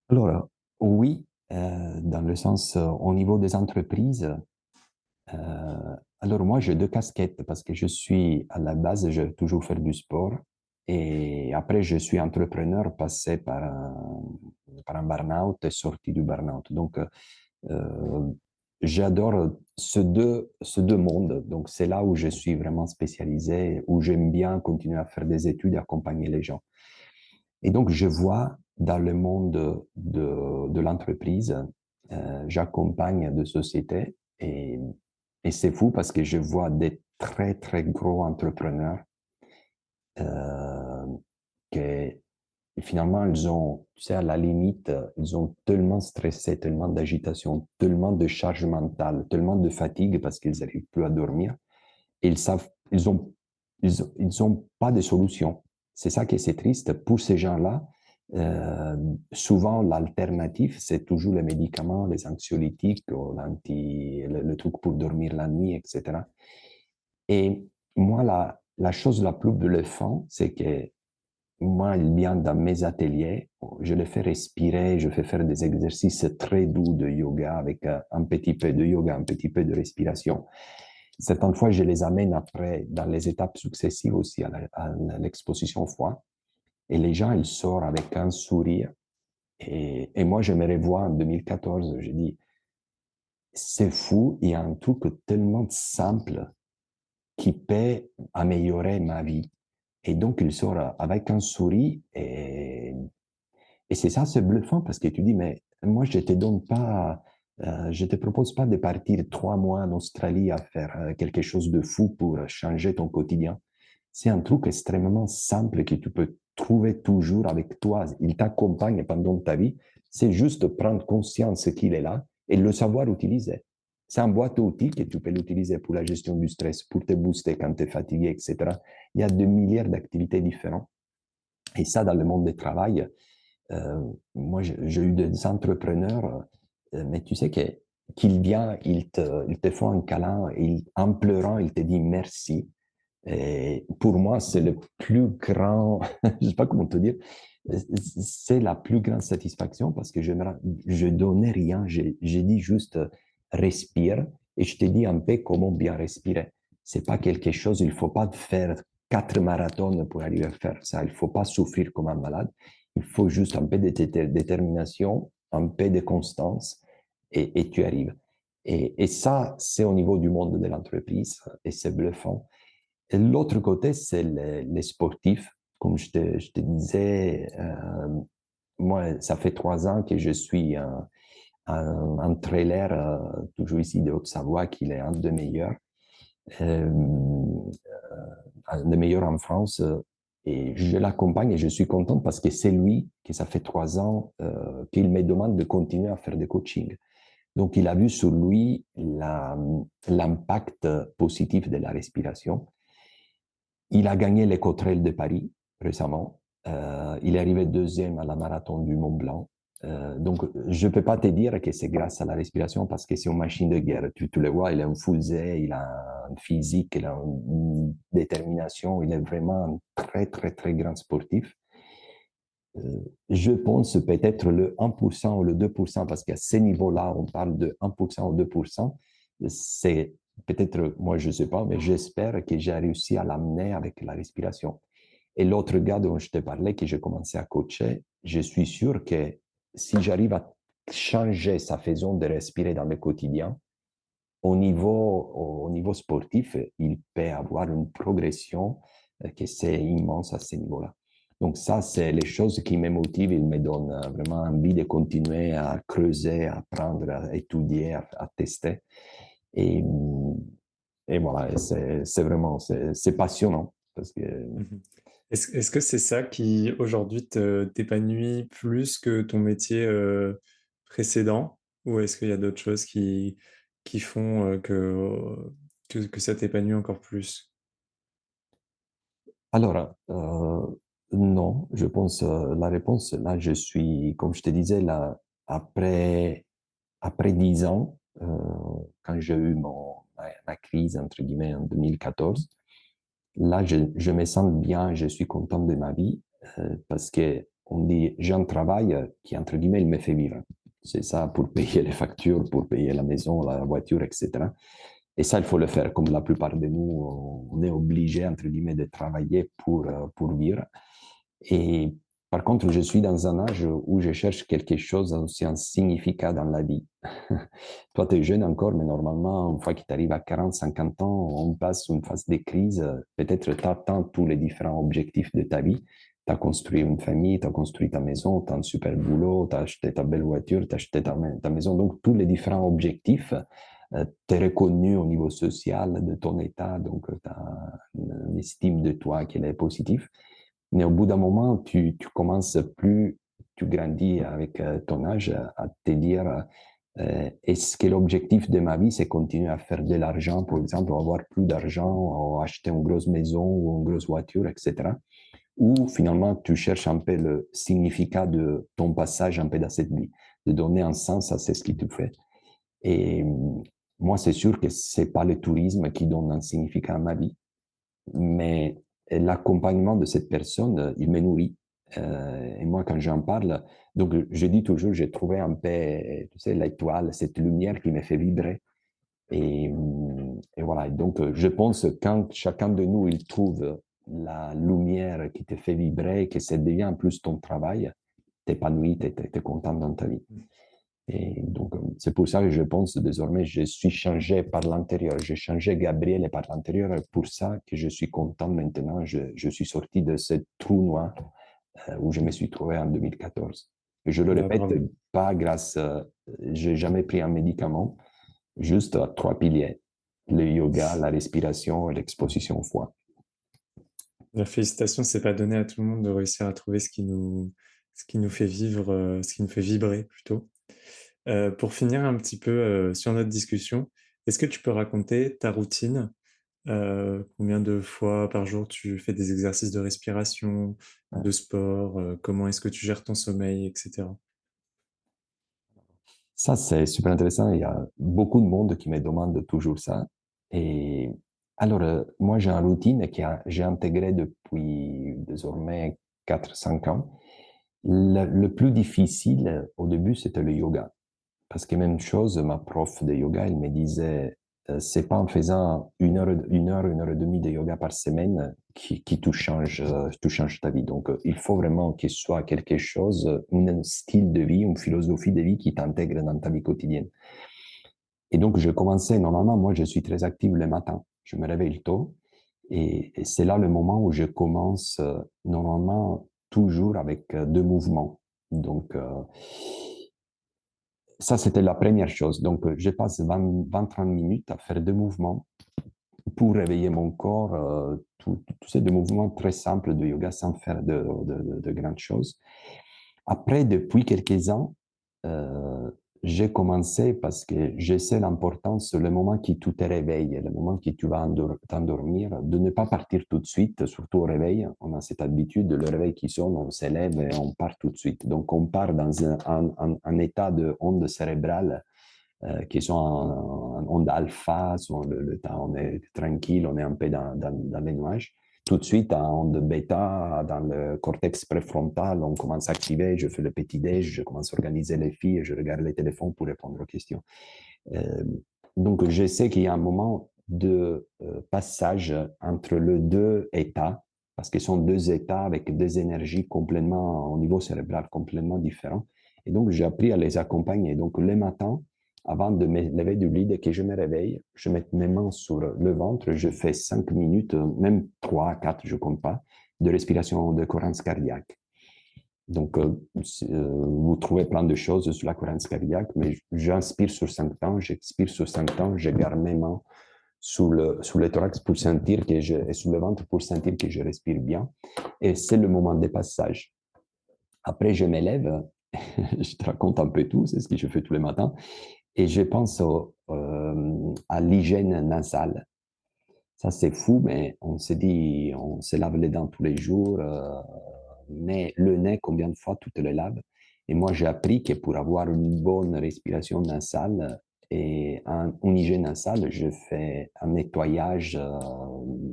Alors, oui, dans le sens, au niveau des entreprises, alors moi j'ai deux casquettes parce que je suis à la base, j'ai toujours fait du sport et après je suis entrepreneur passé par un burn-out et sorti du burn-out. Donc, euh, j'adore ces deux mondes. Donc, c'est là où je suis vraiment spécialisé, où j'aime bien continuer à faire des études et accompagner les gens. Et donc, je vois dans le monde de l'entreprise, j'accompagne des sociétés et c'est fou parce que je vois des très, très gros entrepreneurs euh, que finalement, ils ont, tu sais, à la limite, ils ont tellement stressé, tellement d'agitation, tellement de charge mentale, tellement de fatigue parce qu'ils n'arrivent plus à dormir. Et ils savent, ils ont pas de solution. C'est ça qui est triste. Pour ces gens-là, souvent, l'alternative, c'est toujours les médicaments, les anxiolytiques, ou le truc pour dormir la nuit, etc. Et moi, la chose la plus bluffante, c'est que moi, il vient dans mes ateliers, je le fais respirer, je fais faire des exercices très doux de yoga avec un petit peu de yoga, un petit peu de respiration. Certaines fois, je les amène après dans les étapes successives aussi à l'exposition foie. Et les gens, ils sortent avec un sourire. Et moi, je me revois en 2014, je dis, c'est fou, il y a un truc tellement simple qui peut améliorer ma vie. Et donc, il sort avec un sourire et c'est ça, c'est bluffant parce que tu dis, mais moi, je te donne pas, je te propose pas de partir 3 mois en Australie à faire quelque chose de fou pour changer ton quotidien. C'est un truc extrêmement simple que tu peux trouver toujours avec toi. Il t'accompagne pendant ta vie. C'est juste prendre conscience qu'il est là et le savoir utiliser. C'est un boîte à outils que tu peux l'utiliser pour la gestion du stress, pour te booster quand tu es fatigué, etc. Il y a des milliards d'activités différentes. Et ça, dans le monde du travail, moi, j'ai eu des entrepreneurs, mais tu sais qu'il vient, ils te font un câlin, en pleurant, il te dit merci. Et pour moi, c'est le plus grand, je sais pas comment te dire, c'est la plus grande satisfaction parce que je donnais rien, j'ai dit juste respire et je te dis un peu comment bien respirer. C'est pas quelque chose, il faut pas faire 4 marathons pour arriver à faire ça. Il faut pas souffrir comme un malade. Il faut juste un peu de détermination, un peu de constance et tu arrives. Et ça, c'est au niveau du monde de l'entreprise et c'est bluffant. Et l'autre côté, c'est les sportifs. Comme je te disais, moi, ça fait 3 ans que je suis un trailer, toujours ici de Haute-Savoie, qui est un des meilleurs, euh, un des meilleurs en France. Et je l'accompagne et je suis content parce que c'est lui, que ça fait 3 ans, qu'il me demande de continuer à faire des coachings. Donc, il a vu sur lui l'impact positif de la respiration. Il a gagné les Cotterelles de Paris récemment. Il est arrivé deuxième à la marathon du Mont Blanc. Donc, je ne peux pas te dire que c'est grâce à la respiration parce que c'est une machine de guerre. Tu le vois, il a un full zé, il a un physique, il a une détermination. Il est vraiment un très, très, très grand sportif. Je pense peut-être le 1% ou le 2%, parce qu'à ces niveaux-là, on parle de 1% ou 2%. C'est peut-être, moi je ne sais pas, mais j'espère que j'ai réussi à l'amener avec la respiration. Et l'autre gars dont je te parlais, que j'ai commencé à coacher, je suis sûr que si j'arrive à changer sa façon de respirer dans le quotidien, au niveau sportif, il peut avoir une progression que c'est immense à ce niveau-là. Donc ça, c'est les choses qui me motivent, ils me donnent vraiment envie de continuer à creuser, à apprendre, à étudier, à tester. Et, et voilà, c'est vraiment, c'est passionnant parce que Mhm. Est-ce que c'est ça qui aujourd'hui t'épanouit plus que ton métier précédent? Ou est-ce qu'il y a d'autres choses qui font que ça t'épanouit encore plus? alors, non, je pense la réponse, là, je suis, comme je te disais, là, après 10 ans, quand j'ai eu ma crise, entre guillemets, en 2014, là, je me sens bien, je suis content de ma vie, parce que on dit, j'ai un travail qui, entre guillemets, il me fait vivre. C'est ça pour payer les factures, pour payer la maison, la voiture, etc. Et ça, il faut le faire. Comme la plupart de nous, on est obligé, entre guillemets, de travailler pour vivre. Et par contre, je suis dans un âge où je cherche quelque chose, aussi un significat dans la vie. Toi, tu es jeune encore, mais normalement, une fois que tu arrives à 40, 50 ans, on passe une phase de crise. Peut-être tu atteins tous les différents objectifs de ta vie. Tu as construit une famille, tu as construit ta maison, tu as un super boulot, tu as acheté ta belle voiture, tu as acheté ta maison. Donc, tous les différents objectifs, tu es reconnu au niveau social de ton état, donc tu as une estime de toi qui est positive. Mais au bout d'un moment, tu commences plus, tu grandis avec ton âge à te dire, est-ce que l'objectif de ma vie, c'est continuer à faire de l'argent, par exemple, avoir plus d'argent, ou acheter une grosse maison ou une grosse voiture, etc. Ou finalement, tu cherches un peu le significat de ton passage un peu dans cette vie, de donner un sens à ce qui tu fais. Et moi, c'est sûr que c'est pas le tourisme qui donne un significat à ma vie, mais l'accompagnement de cette personne, il me nourrit. Et moi, quand j'en parle, donc je dis toujours, j'ai trouvé un peu, tu sais, l'étoile, cette lumière qui me fait vibrer. Et voilà. Et donc, je pense que quand chacun de nous, il trouve la lumière qui te fait vibrer, que ça devient en plus ton travail, t'épanouis, t'es content dans ta vie. Et donc, c'est pour ça que je pense désormais, je suis changé par l'intérieur. J'ai changé Gabriel et par l'intérieur. Et pour ça que je suis content maintenant. Je suis sorti de ce trou noir où je me suis trouvé en 2014. Et je le Bah, répète, bravo. pas grâce, j'ai jamais pris un médicament, juste à 3 piliers. Le yoga, la respiration et l'exposition au foie. La félicitation, c'est pas donné à tout le monde de réussir à trouver ce qui nous fait vivre, ce qui nous fait vibrer plutôt. Pour finir un petit peu sur notre discussion, est-ce que tu peux raconter ta routine? Combien de fois par jour tu fais des exercices de respiration, de sport? Comment est-ce que tu gères ton sommeil, etc. Ça, c'est super intéressant. Il y a beaucoup de monde qui me demande toujours ça. Et alors, moi, j'ai une routine j'ai intégrée depuis désormais 4 5 ans. Le plus difficile au début, c'était le yoga. Parce que même chose, ma prof de yoga, elle me disait, c'est pas en faisant une heure et demie de yoga par semaine qui tout change ta vie. Donc, il faut vraiment qu'il soit quelque chose, un style de vie, une philosophie de vie qui t'intègre dans ta vie quotidienne. Et donc, je commençais, normalement, moi, je suis très actif le matin. Je me réveille tôt. Et c'est là le moment où je commence, normalement, toujours avec 2 mouvements. Donc, ça, c'était la première chose. Donc, je passe 20-30 minutes à faire 2 mouvements pour réveiller mon corps, tous ces 2 mouvements très simples de yoga sans faire de grandes choses. Après, depuis quelques ans, euh, j'ai commencé parce que je sais l'importance, le moment qui tu te réveilles, le moment qui tu vas t'endormir, de ne pas partir tout de suite, surtout au réveil. On a cette habitude, le réveil qui sonne, on s'élève et on part tout de suite. Donc, on part dans un état de onde cérébrale qui sont en onde alpha, sont le temps, on est tranquille, on est un peu dans les nuages. Tout de suite, en onde bêta, dans le cortex préfrontal, on commence à activer, je fais le petit-déj, je commence à organiser les filles, je regarde les téléphones pour répondre aux questions. Euh, donc, je sais qu'il y a un moment de passage entre les deux états, parce que ce sont 2 états avec des énergies complètement, au niveau cérébral, complètement différents. Et donc, j'ai appris à les accompagner. Donc, le matin, avant de me lever du lit, dès que je me réveille, je mets mes mains sur le ventre, je fais 5 minutes, même 3, 4, je ne compte pas, de respiration de cohérence cardiaque. Donc, vous trouvez plein de choses sur la cohérence cardiaque, mais j'inspire sur 5 temps, j'expire sur 5 temps, je garde mes mains sous le thorax pour sentir et sous le ventre pour sentir que je respire bien. Et c'est le moment de passage. Après, je m'élève, je te raconte un peu tout, c'est ce que je fais tous les matins, et je pense à l'hygiène nasale. Ça, c'est fou, mais on se dit, on se lave les dents tous les jours, mais le nez, combien de fois tu te le laves? Et moi, j'ai appris que pour avoir une bonne respiration nasale et une hygiène nasale, je fais un nettoyage,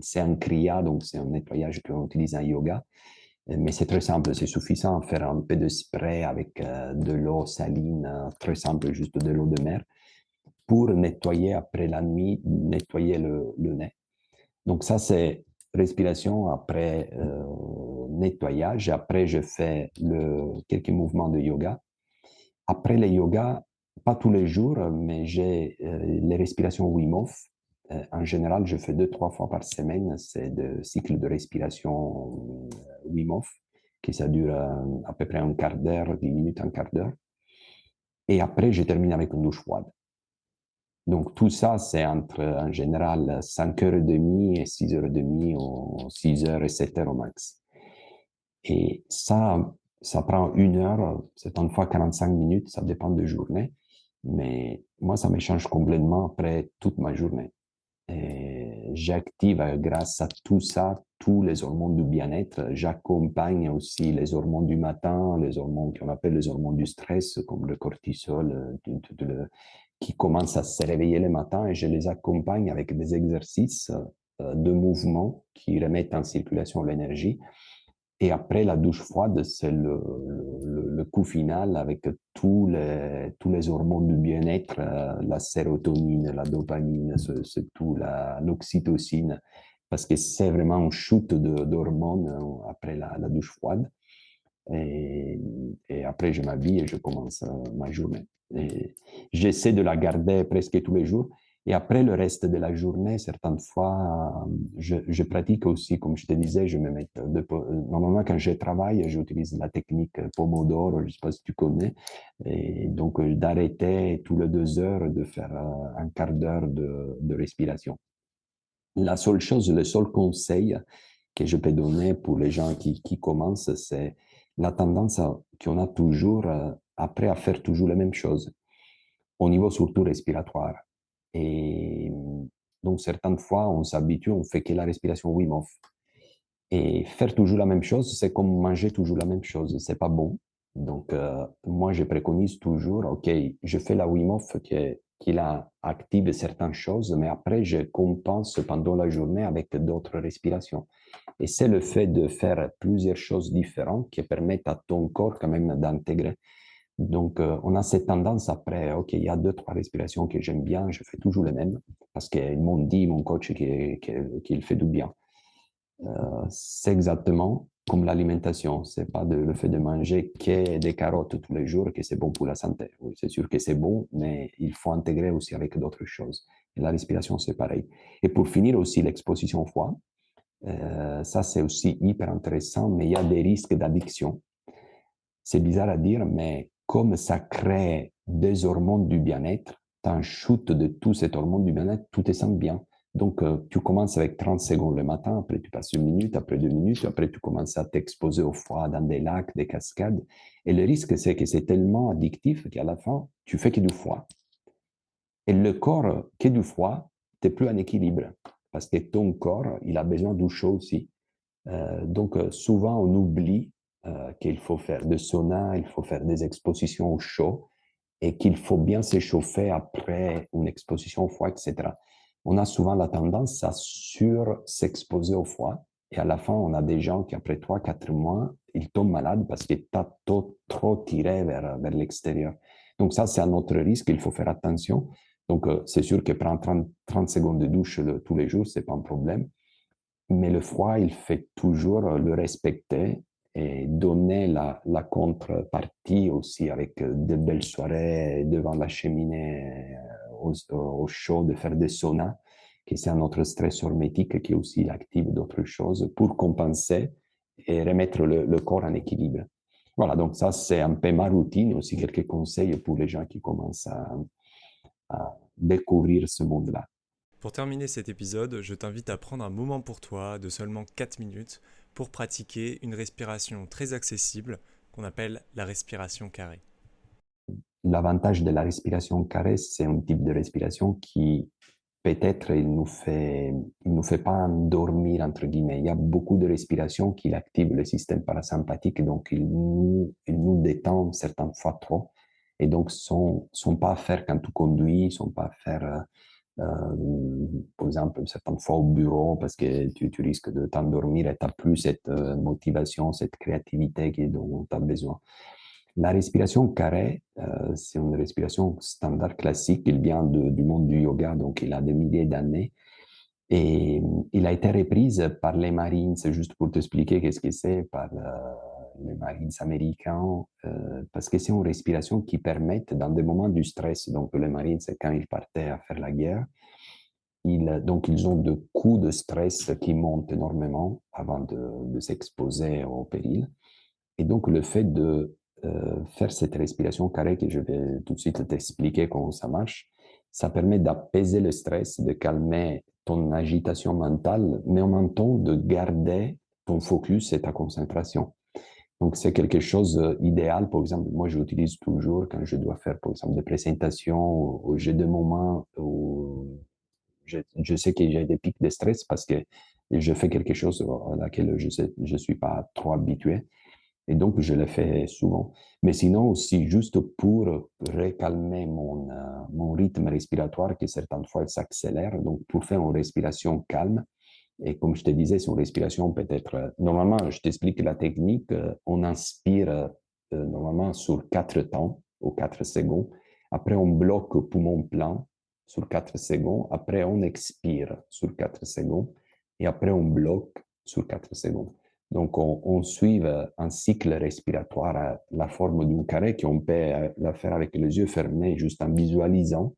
c'est un kriya, donc c'est un nettoyage qu'on utilise en yoga, mais c'est très simple, c'est suffisant de faire un peu de spray avec de l'eau saline, très simple, juste de l'eau de mer, pour nettoyer après la nuit, nettoyer le nez. Donc ça, c'est respiration après nettoyage. Après, je fais quelques mouvements de yoga. Après les yoga, pas tous les jours, mais j'ai les respirations Wim Hof. En général, je fais 2-3 fois par semaine. C'est des cycles de respiration Wim Hof, qui ça dure à peu près un quart d'heure, 10 minutes, un quart d'heure. Et après, je termine avec une douche froide. Donc, tout ça, c'est entre, en général, 5h30 et 6h30 ou 6h et 7h au max. Et ça prend 1 heure, c'est une fois 45 minutes, ça dépend de journée. Mais moi, ça me change complètement après toute ma journée. Et j'active grâce à tout ça tous les hormones du bien-être. J'accompagne aussi les hormones du matin, les hormones qu'on appelle les hormones du stress, comme le cortisol, qui commencent à se réveiller le matin et je les accompagne avec des exercices de mouvement qui remettent en circulation l'énergie. Et après, la douche froide, c'est le coup final avec tous les hormones du bien-être, la sérotonine, la dopamine, c'est tout, l'oxytocine, parce que c'est vraiment un shoot d'hormones après la douche froide. Et, et après, je m'habille et je commence ma journée. Et j'essaie de la garder presque tous les jours. Et après le reste de la journée, certaines fois, je pratique aussi, comme je te disais, je me mets normalement quand je travaille, j'utilise la technique Pomodoro, je ne sais pas si tu connais, et donc d'arrêter tous les 2 heures de faire un quart d'heure de respiration. La seule chose, le seul conseil que je peux donner pour les gens qui commencent, c'est la tendance qu'on a toujours après à faire toujours la même chose. au niveau surtout respiratoire. Et donc, certaines fois, on s'habitue, on fait que la respiration Wim Hof. Et faire toujours la même chose, c'est comme manger toujours la même chose. C'est pas bon. Donc, moi, je préconise toujours, OK, je fais la Wim Hof qui active certaines choses, mais après, je compense pendant la journée avec d'autres respirations. Et c'est le fait de faire plusieurs choses différentes qui permettent à ton corps quand même d'intégrer. Donc, on a cette tendance après, OK, il y a deux, trois respirations que j'aime bien, je fais toujours les mêmes, parce qu'ils m'ont dit, mon coach, qu'il fait du bien. C'est exactement comme l'alimentation. C'est pas le fait de manger que des carottes tous les jours que c'est bon pour la santé. Oui, c'est sûr que c'est bon, mais il faut intégrer aussi avec d'autres choses. Et la respiration, c'est pareil. Et pour finir aussi, l'exposition au froid. Ça, c'est aussi hyper intéressant, mais il y a des risques d'addiction. C'est bizarre à dire, mais comme ça crée des hormones du bien-être, tu as un shoot de tous ces hormones du bien-être, tout te sent bien. Donc, tu commences avec 30 secondes le matin, après tu passes une minute, après 2 minutes, après tu commences à t'exposer au froid dans des lacs, des cascades. Et le risque, c'est que c'est tellement addictif qu'à la fin, tu fais que du froid. Et le corps, qui est du froid, tu n'es plus en équilibre. Parce que ton corps, il a besoin du chaud aussi. Donc, souvent, on oublie qu'il faut faire des saunas, il faut faire des expositions au chaud et qu'il faut bien s'échauffer après une exposition au froid, etc. On a souvent la tendance à sur-s'exposer au froid et à la fin, on a des gens qui, après 3, 4 mois, ils tombent malades parce que tu as trop tiré vers l'extérieur. Donc, ça, c'est un autre risque, il faut faire attention. Donc, c'est sûr que prendre 30 secondes de douche tous les jours, c'est pas un problème. Mais le froid, il fait toujours le respecter et donner la contrepartie aussi avec de belles soirées devant la cheminée au chaud, de faire des saunas, qui c'est un autre stress hormétique qui aussi active d'autres choses pour compenser et remettre le corps en équilibre. Voilà, donc ça, c'est un peu ma routine, aussi quelques conseils pour les gens qui commencent à découvrir ce monde-là. Pour terminer cet épisode, je t'invite à prendre un moment pour toi de seulement 4 minutes pour pratiquer une respiration très accessible qu'on appelle la respiration carrée. L'avantage de la respiration carrée, c'est un type de respiration qui peut-être il nous fait pas endormir entre guillemets. Il y a beaucoup de respirations qui activent le système parasympathique, donc il nous détend certaines fois trop, et donc sont pas à faire quand tu conduis, sont pas à faire par exemple certaines fois au bureau parce que tu risques de t'endormir et tu n'as plus cette motivation, cette créativité dont tu as besoin. La respiration carrée, c'est une respiration standard classique. Il vient du monde du yoga, donc il a des milliers d'années. Et il a été reprise par les Marines, juste pour t'expliquer qu'est-ce que c'est, par les Marines américains, parce que c'est une respiration qui permet, dans des moments du stress, donc les Marines, c'est quand ils partaient à faire la guerre, donc ils ont des coups de stress qui montent énormément avant de s'exposer au péril. Et donc, le fait de faire cette respiration carrée, que je vais tout de suite t'expliquer comment ça marche, ça permet d'apaiser le stress, de calmer ton agitation mentale, mais en même temps de garder ton focus et ta concentration. Donc, c'est quelque chose d'idéal. Par exemple, moi, j'utilise toujours quand je dois faire, par exemple, des présentations ou j'ai des moments où je sais que j'ai des pics de stress parce que je fais quelque chose à laquelle je suis pas trop habitué. Et donc, je le fais souvent. Mais sinon, aussi, juste pour recalmer mon rythme respiratoire, qui certaines fois il s'accélère, donc pour faire une respiration calme. Et comme je te disais, c'est une respiration peut-être. Normalement, je t'explique la technique. On inspire normalement sur 4 temps ou 4 secondes. Après, on bloque poumon plein sur 4 secondes. Après, on expire sur 4 secondes. Et après, on bloque sur 4 secondes. Donc, on suit un cycle respiratoire à la forme d'un carré qu'on peut la faire avec les yeux fermés, juste en visualisant.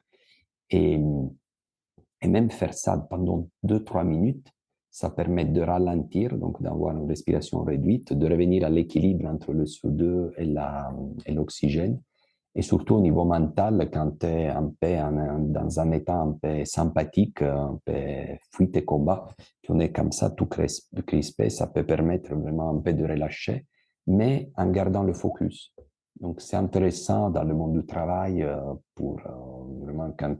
Et, et même faire ça pendant 2, 3 minutes, ça permet de ralentir, donc d'avoir une respiration réduite, de revenir à l'équilibre entre le CO2 et l'oxygène. Et surtout au niveau mental, quand tu es un peu dans un état un peu sympathique, un peu fuite et combat, qu'on est comme ça, tout crispé, ça peut permettre vraiment un peu de relâcher, mais en gardant le focus. Donc, c'est intéressant dans le monde du travail pour vraiment quand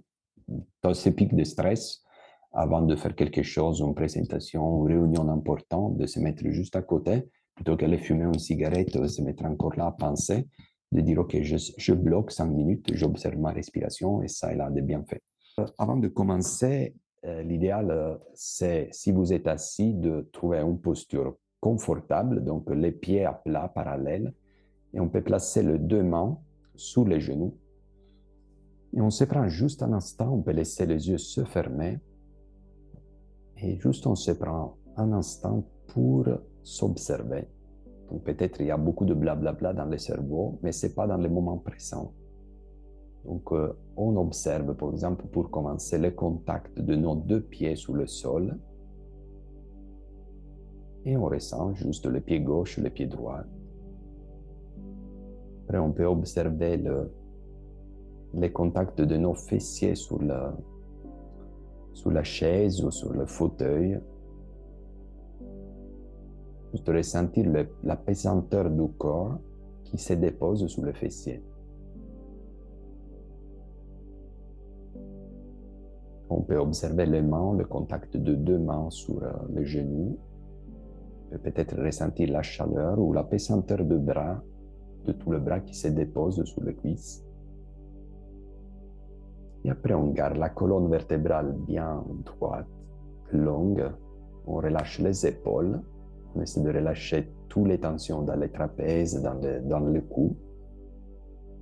dans ces pics de stress, avant de faire quelque chose, une présentation, une réunion importante, de se mettre juste à côté, plutôt qu'aller fumer une cigarette, se mettre encore là à penser, de dire, OK, je bloque 5 minutes, j'observe ma respiration et ça, il a des bienfaits. Avant de commencer, l'idéal, c'est, si vous êtes assis, de trouver une posture confortable, donc les pieds à plat, parallèles, et on peut placer les deux mains sous les genoux. Et on se prend juste un instant, on peut laisser les yeux se fermer. Et juste on se prend un instant pour s'observer. Donc peut-être il y a beaucoup de blablabla dans le cerveau, mais ce n'est pas dans le moment présent. Donc on observe, par exemple, pour commencer, le contact de nos deux pieds sous le sol. Et on ressent juste le pied gauche et le pied droit. Après, on peut observer les contacts de nos fessiers sous la chaise ou sur le fauteuil. Juste ressentir la pesanteur du corps qui se dépose sous le fessier. On peut observer les mains, le contact de deux mains sur le genou. On peut peut-être ressentir la chaleur ou la pesanteur de bras, de tout le bras qui se dépose sur le cuisse. Et après, on garde la colonne vertébrale bien droite, longue. On relâche les épaules. On essaie de relâcher toutes les tensions dans les trapèzes, dans le cou.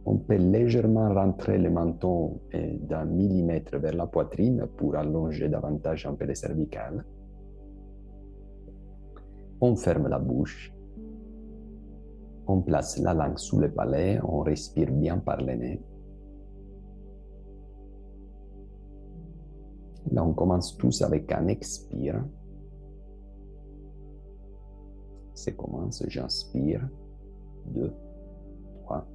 On peut légèrement rentrer le menton d'un millimètre vers la poitrine pour allonger davantage un peu les cervicales. On ferme la bouche. On place la langue sous le palais. On respire bien par le nez. Là, on commence tous avec un expire. Ça commence, j'inspire. 2, 3,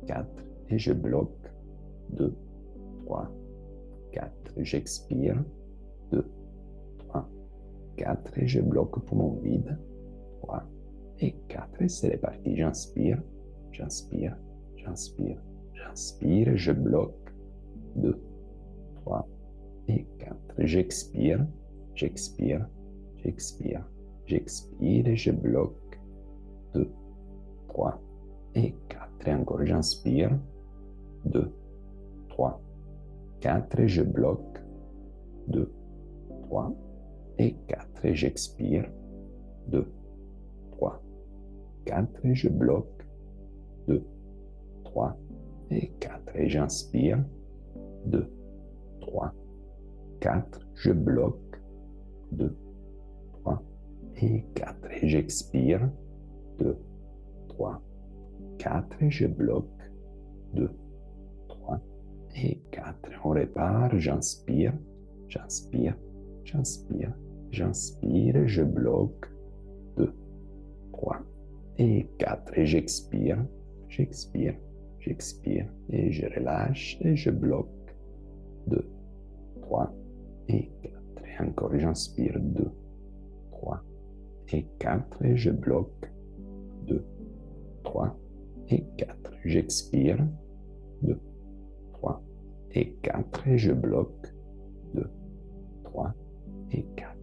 4. Et je bloque. 2, 3, 4. J'expire. 2, 3, 4. Et je bloque poumon vide. 3 et 4. Et c'est reparti. J'inspire, j'inspire, j'inspire, j'inspire. Je bloque. 2, 3 et 4. J'expire, j'expire, j'expire, j'expire et je bloque. 2, 3 et 4. Et encore, j'inspire. 2, 3, 4. Et je bloque. 2, 3 et 4. Et j'expire. 2, 3, 4. Et je bloque. 2, 3 et 4. Et j'inspire. 2, 3, 4. Je bloque. 2, 3 et 4. Et j'expire. 2, 3, 4. Et je bloque. 2, 3 et 4. On repart. J'inspire. J'inspire. J'inspire. J'inspire. Et je bloque. 2, 3 et 4. Et j'expire. J'expire. J'expire. Et je relâche. Et je bloque. 2, 3 et 4. Et encore, j'inspire. 2, 3 et 4. Et je bloque. 2, 3 et 4. J'expire. 2, 3 et 4. Et je bloque. 2, 3 et 4.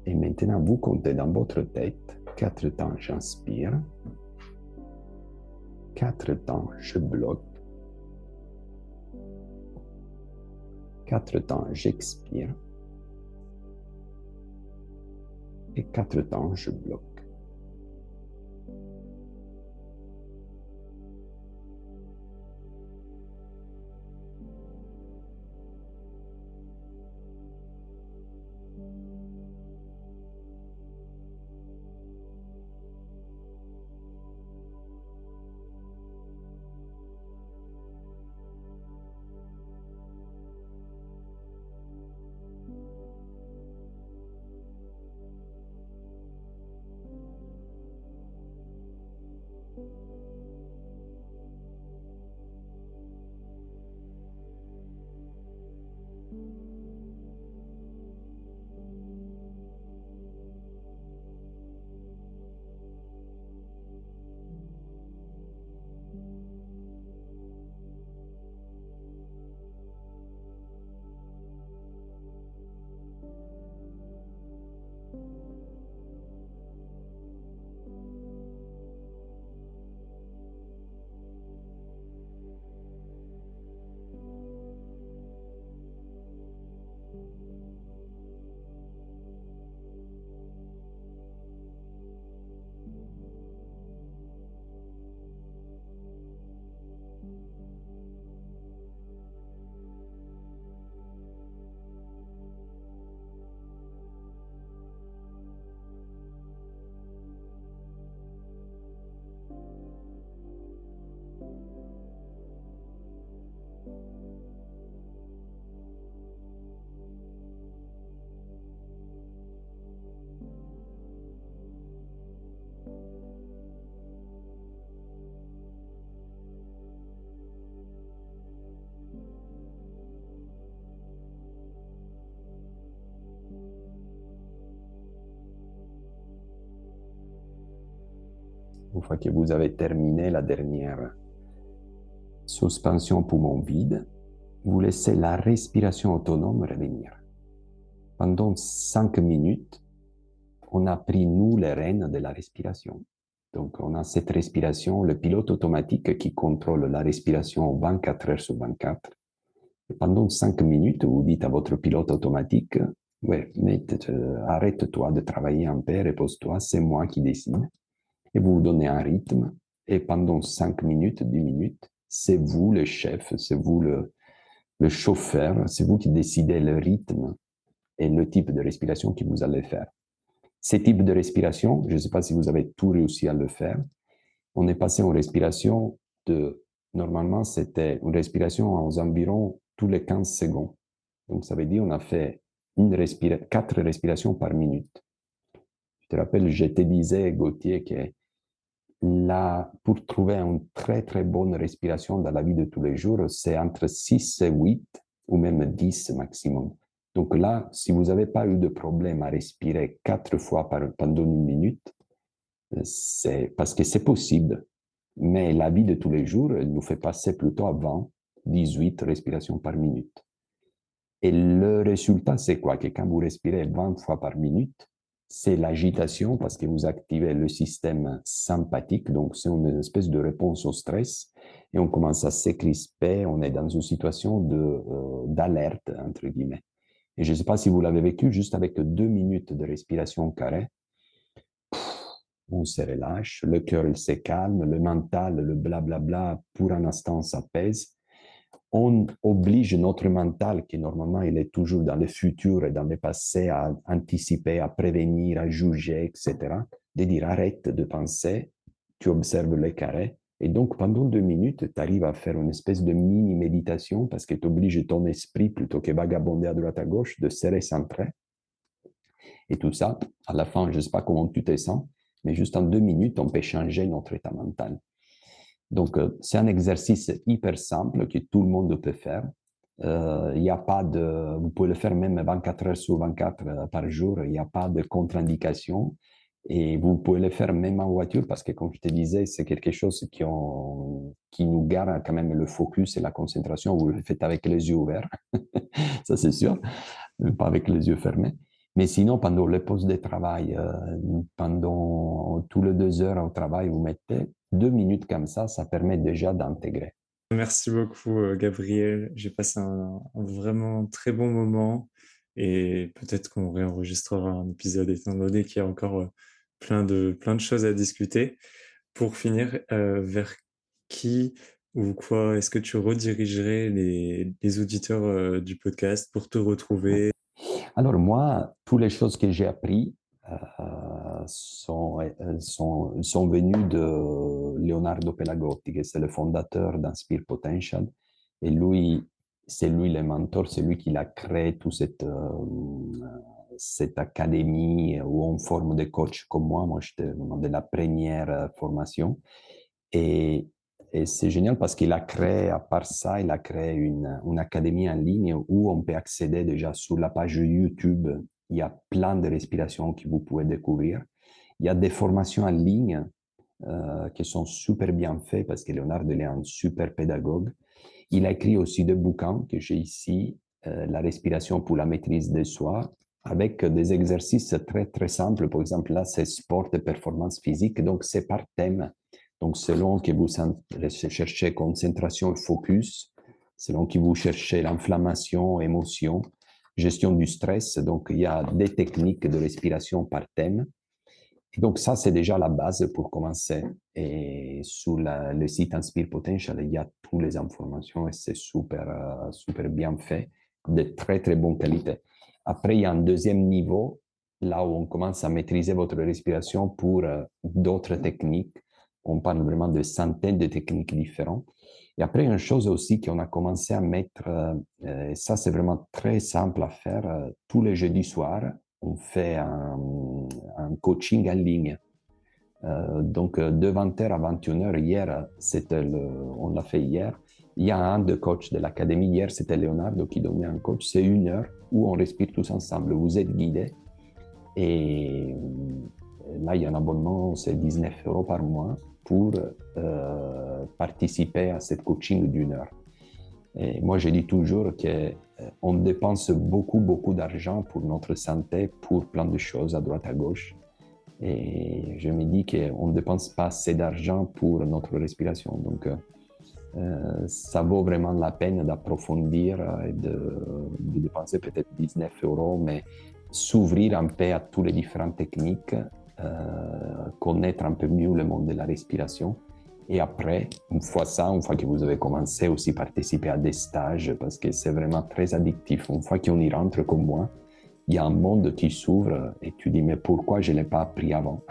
Et maintenant, vous comptez dans votre tête 4 temps. J'inspire. 4 temps, je bloque. 4 temps, j'expire. Et 4 temps, je bloque. Une fois que vous avez terminé la dernière suspension poumon vide, vous laissez la respiration autonome revenir. Pendant 5 minutes, on a pris, nous, les rênes de la respiration. Donc, on a cette respiration, le pilote automatique qui contrôle la respiration 24 heures sur 24. Et pendant 5 minutes, vous dites à votre pilote automatique, ouais, mais arrête-toi de travailler en paix, repose-toi, c'est moi qui décide. Et vous vous donnez un rythme. Et pendant 5 minutes, 10 minutes, c'est vous le chef, c'est vous le chauffeur, c'est vous qui décidez le rythme et le type de respiration que vous allez faire. Ces types de respiration, je ne sais pas si vous avez tout réussi à le faire, on est passé en respiration normalement c'était une respiration aux environs tous les 15 secondes. Donc ça veut dire on a fait 4 respirations par minute. Je te rappelle, je te disais, Gauthier, que là, pour trouver une très très bonne respiration dans la vie de tous les jours, c'est entre 6 et 8 ou même 10 maximum. Donc là, si vous n'avez pas eu de problème à respirer 4 fois pendant une minute, c'est parce que c'est possible. Mais la vie de tous les jours nous fait passer plutôt à 20, 18 respirations par minute. Et le résultat, c'est quoi? Que quand vous respirez 20 fois par minute, c'est l'agitation parce que vous activez le système sympathique, donc c'est une espèce de réponse au stress, et on commence à s'écrisper, on est dans une situation d'alerte, entre guillemets. Et je ne sais pas si vous l'avez vécu, juste avec 2 minutes de respiration carrée, on se relâche, le cœur il se calme, le mental, le blablabla, pour un instant s'apaise. On oblige notre mental, qui normalement il est toujours dans le futur et dans le passé, à anticiper, à prévenir, à juger, etc., de dire arrête de penser, tu observes les carrés. Et donc pendant 2 minutes, tu arrives à faire une espèce de mini-méditation parce que tu obliges ton esprit, plutôt que vagabonder à droite à gauche, de se recentrer. Et tout ça, à la fin, je ne sais pas comment tu te sens, mais juste en 2 minutes, on peut changer notre état mental. Donc, c'est un exercice hyper simple que tout le monde peut faire. Il n'y a pas de, vous pouvez le faire même 24 heures sur 24 par jour, il n'y a pas de contre-indication. Et vous pouvez le faire même en voiture parce que, comme je te disais, c'est quelque chose qui nous garde quand même le focus et la concentration. Vous le faites avec les yeux ouverts, ça c'est sûr, pas avec les yeux fermés. Mais sinon, pendant les pauses de travail, pendant tous les 2 heures au travail, vous mettez 2 minutes comme ça permet déjà d'intégrer. Merci beaucoup, Gabriel. J'ai passé un vraiment très bon moment et peut-être qu'on réenregistrera un épisode étant donné qu'il y a encore plein de choses à discuter. Pour finir, vers qui ou quoi est-ce que tu redirigerais les auditeurs du podcast pour te retrouver? Alors moi, toutes les choses que j'ai apprises sont venues de Leonardo Pelagotti, qui est le fondateur d'Inspire Potential. Et lui, c'est lui le mentor, c'est lui qui a créé toute cette académie où on forme des coachs comme moi. Moi, j'étais vraiment de la première formation. Et, et c'est génial parce qu'il a créé, à part ça, il a créé une académie en ligne où on peut accéder déjà sur la page YouTube. Il y a plein de respirations que vous pouvez découvrir. Il y a des formations en ligne qui sont super bien faites parce que Leonardo est un super pédagogue. Il a écrit aussi des bouquins que j'ai ici, La respiration pour la maîtrise de soi, avec des exercices très, très simples. Par exemple, là, c'est sport et performance physique, donc c'est par thème. Donc, selon que vous cherchez concentration et focus, selon que vous cherchez l'inflammation, émotion, gestion du stress, donc il y a des techniques de respiration par thème. Et donc, ça, c'est déjà la base pour commencer. Et sur le site Inspire Potential, il y a toutes les informations et c'est super, super bien fait, de très, très bonne qualité. Après, il y a un deuxième niveau, là où on commence à maîtriser votre respiration pour d'autres techniques. On parle vraiment de centaines de techniques différentes. Et après, une chose aussi qu'on a commencé à mettre, et ça, c'est vraiment très simple à faire, tous les jeudis soirs, on fait un coaching en ligne. Donc, de 20h à 21h, hier, on l'a fait hier. Il y a un de coach de l'académie. Hier, c'était Leonardo qui donnait un coach. C'est 1 heure où on respire tous ensemble. Vous êtes guidés et là, il y a un abonnement, c'est 19 € par mois pour participer à cette coaching d'1 heure. Et moi, je dis toujours qu'on dépense beaucoup, beaucoup d'argent pour notre santé, pour plein de choses à droite, à gauche. Et je me dis qu'on ne dépense pas assez d'argent pour notre respiration. Donc, ça vaut vraiment la peine d'approfondir et de dépenser peut-être 19 €, mais s'ouvrir un peu à toutes les différentes techniques, connaître un peu mieux le monde de la respiration. Et après, une fois que vous avez commencé aussi participer à des stages, parce que c'est vraiment très addictif. Une fois qu'on y rentre comme moi, il y a un monde qui s'ouvre et tu dis, mais pourquoi je ne l'ai pas appris avant?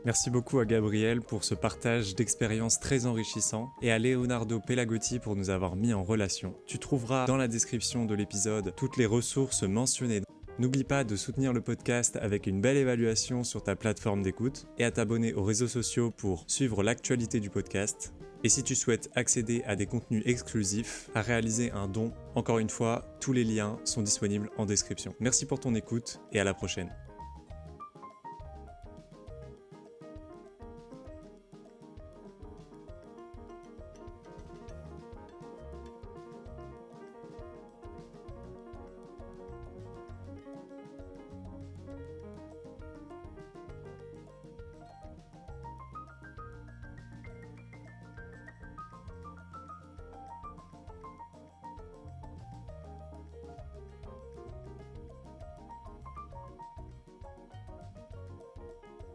Merci beaucoup à Gabriel pour ce partage d'expériences très enrichissant et à Leonardo Pelagotti pour nous avoir mis en relation. Tu trouveras dans la description de l'épisode toutes les ressources mentionnées. N'oublie pas de soutenir le podcast avec une belle évaluation sur ta plateforme d'écoute et à t'abonner aux réseaux sociaux pour suivre l'actualité du podcast. Et si tu souhaites accéder à des contenus exclusifs, à réaliser un don, encore une fois, tous les liens sont disponibles en description. Merci pour ton écoute et à la prochaine.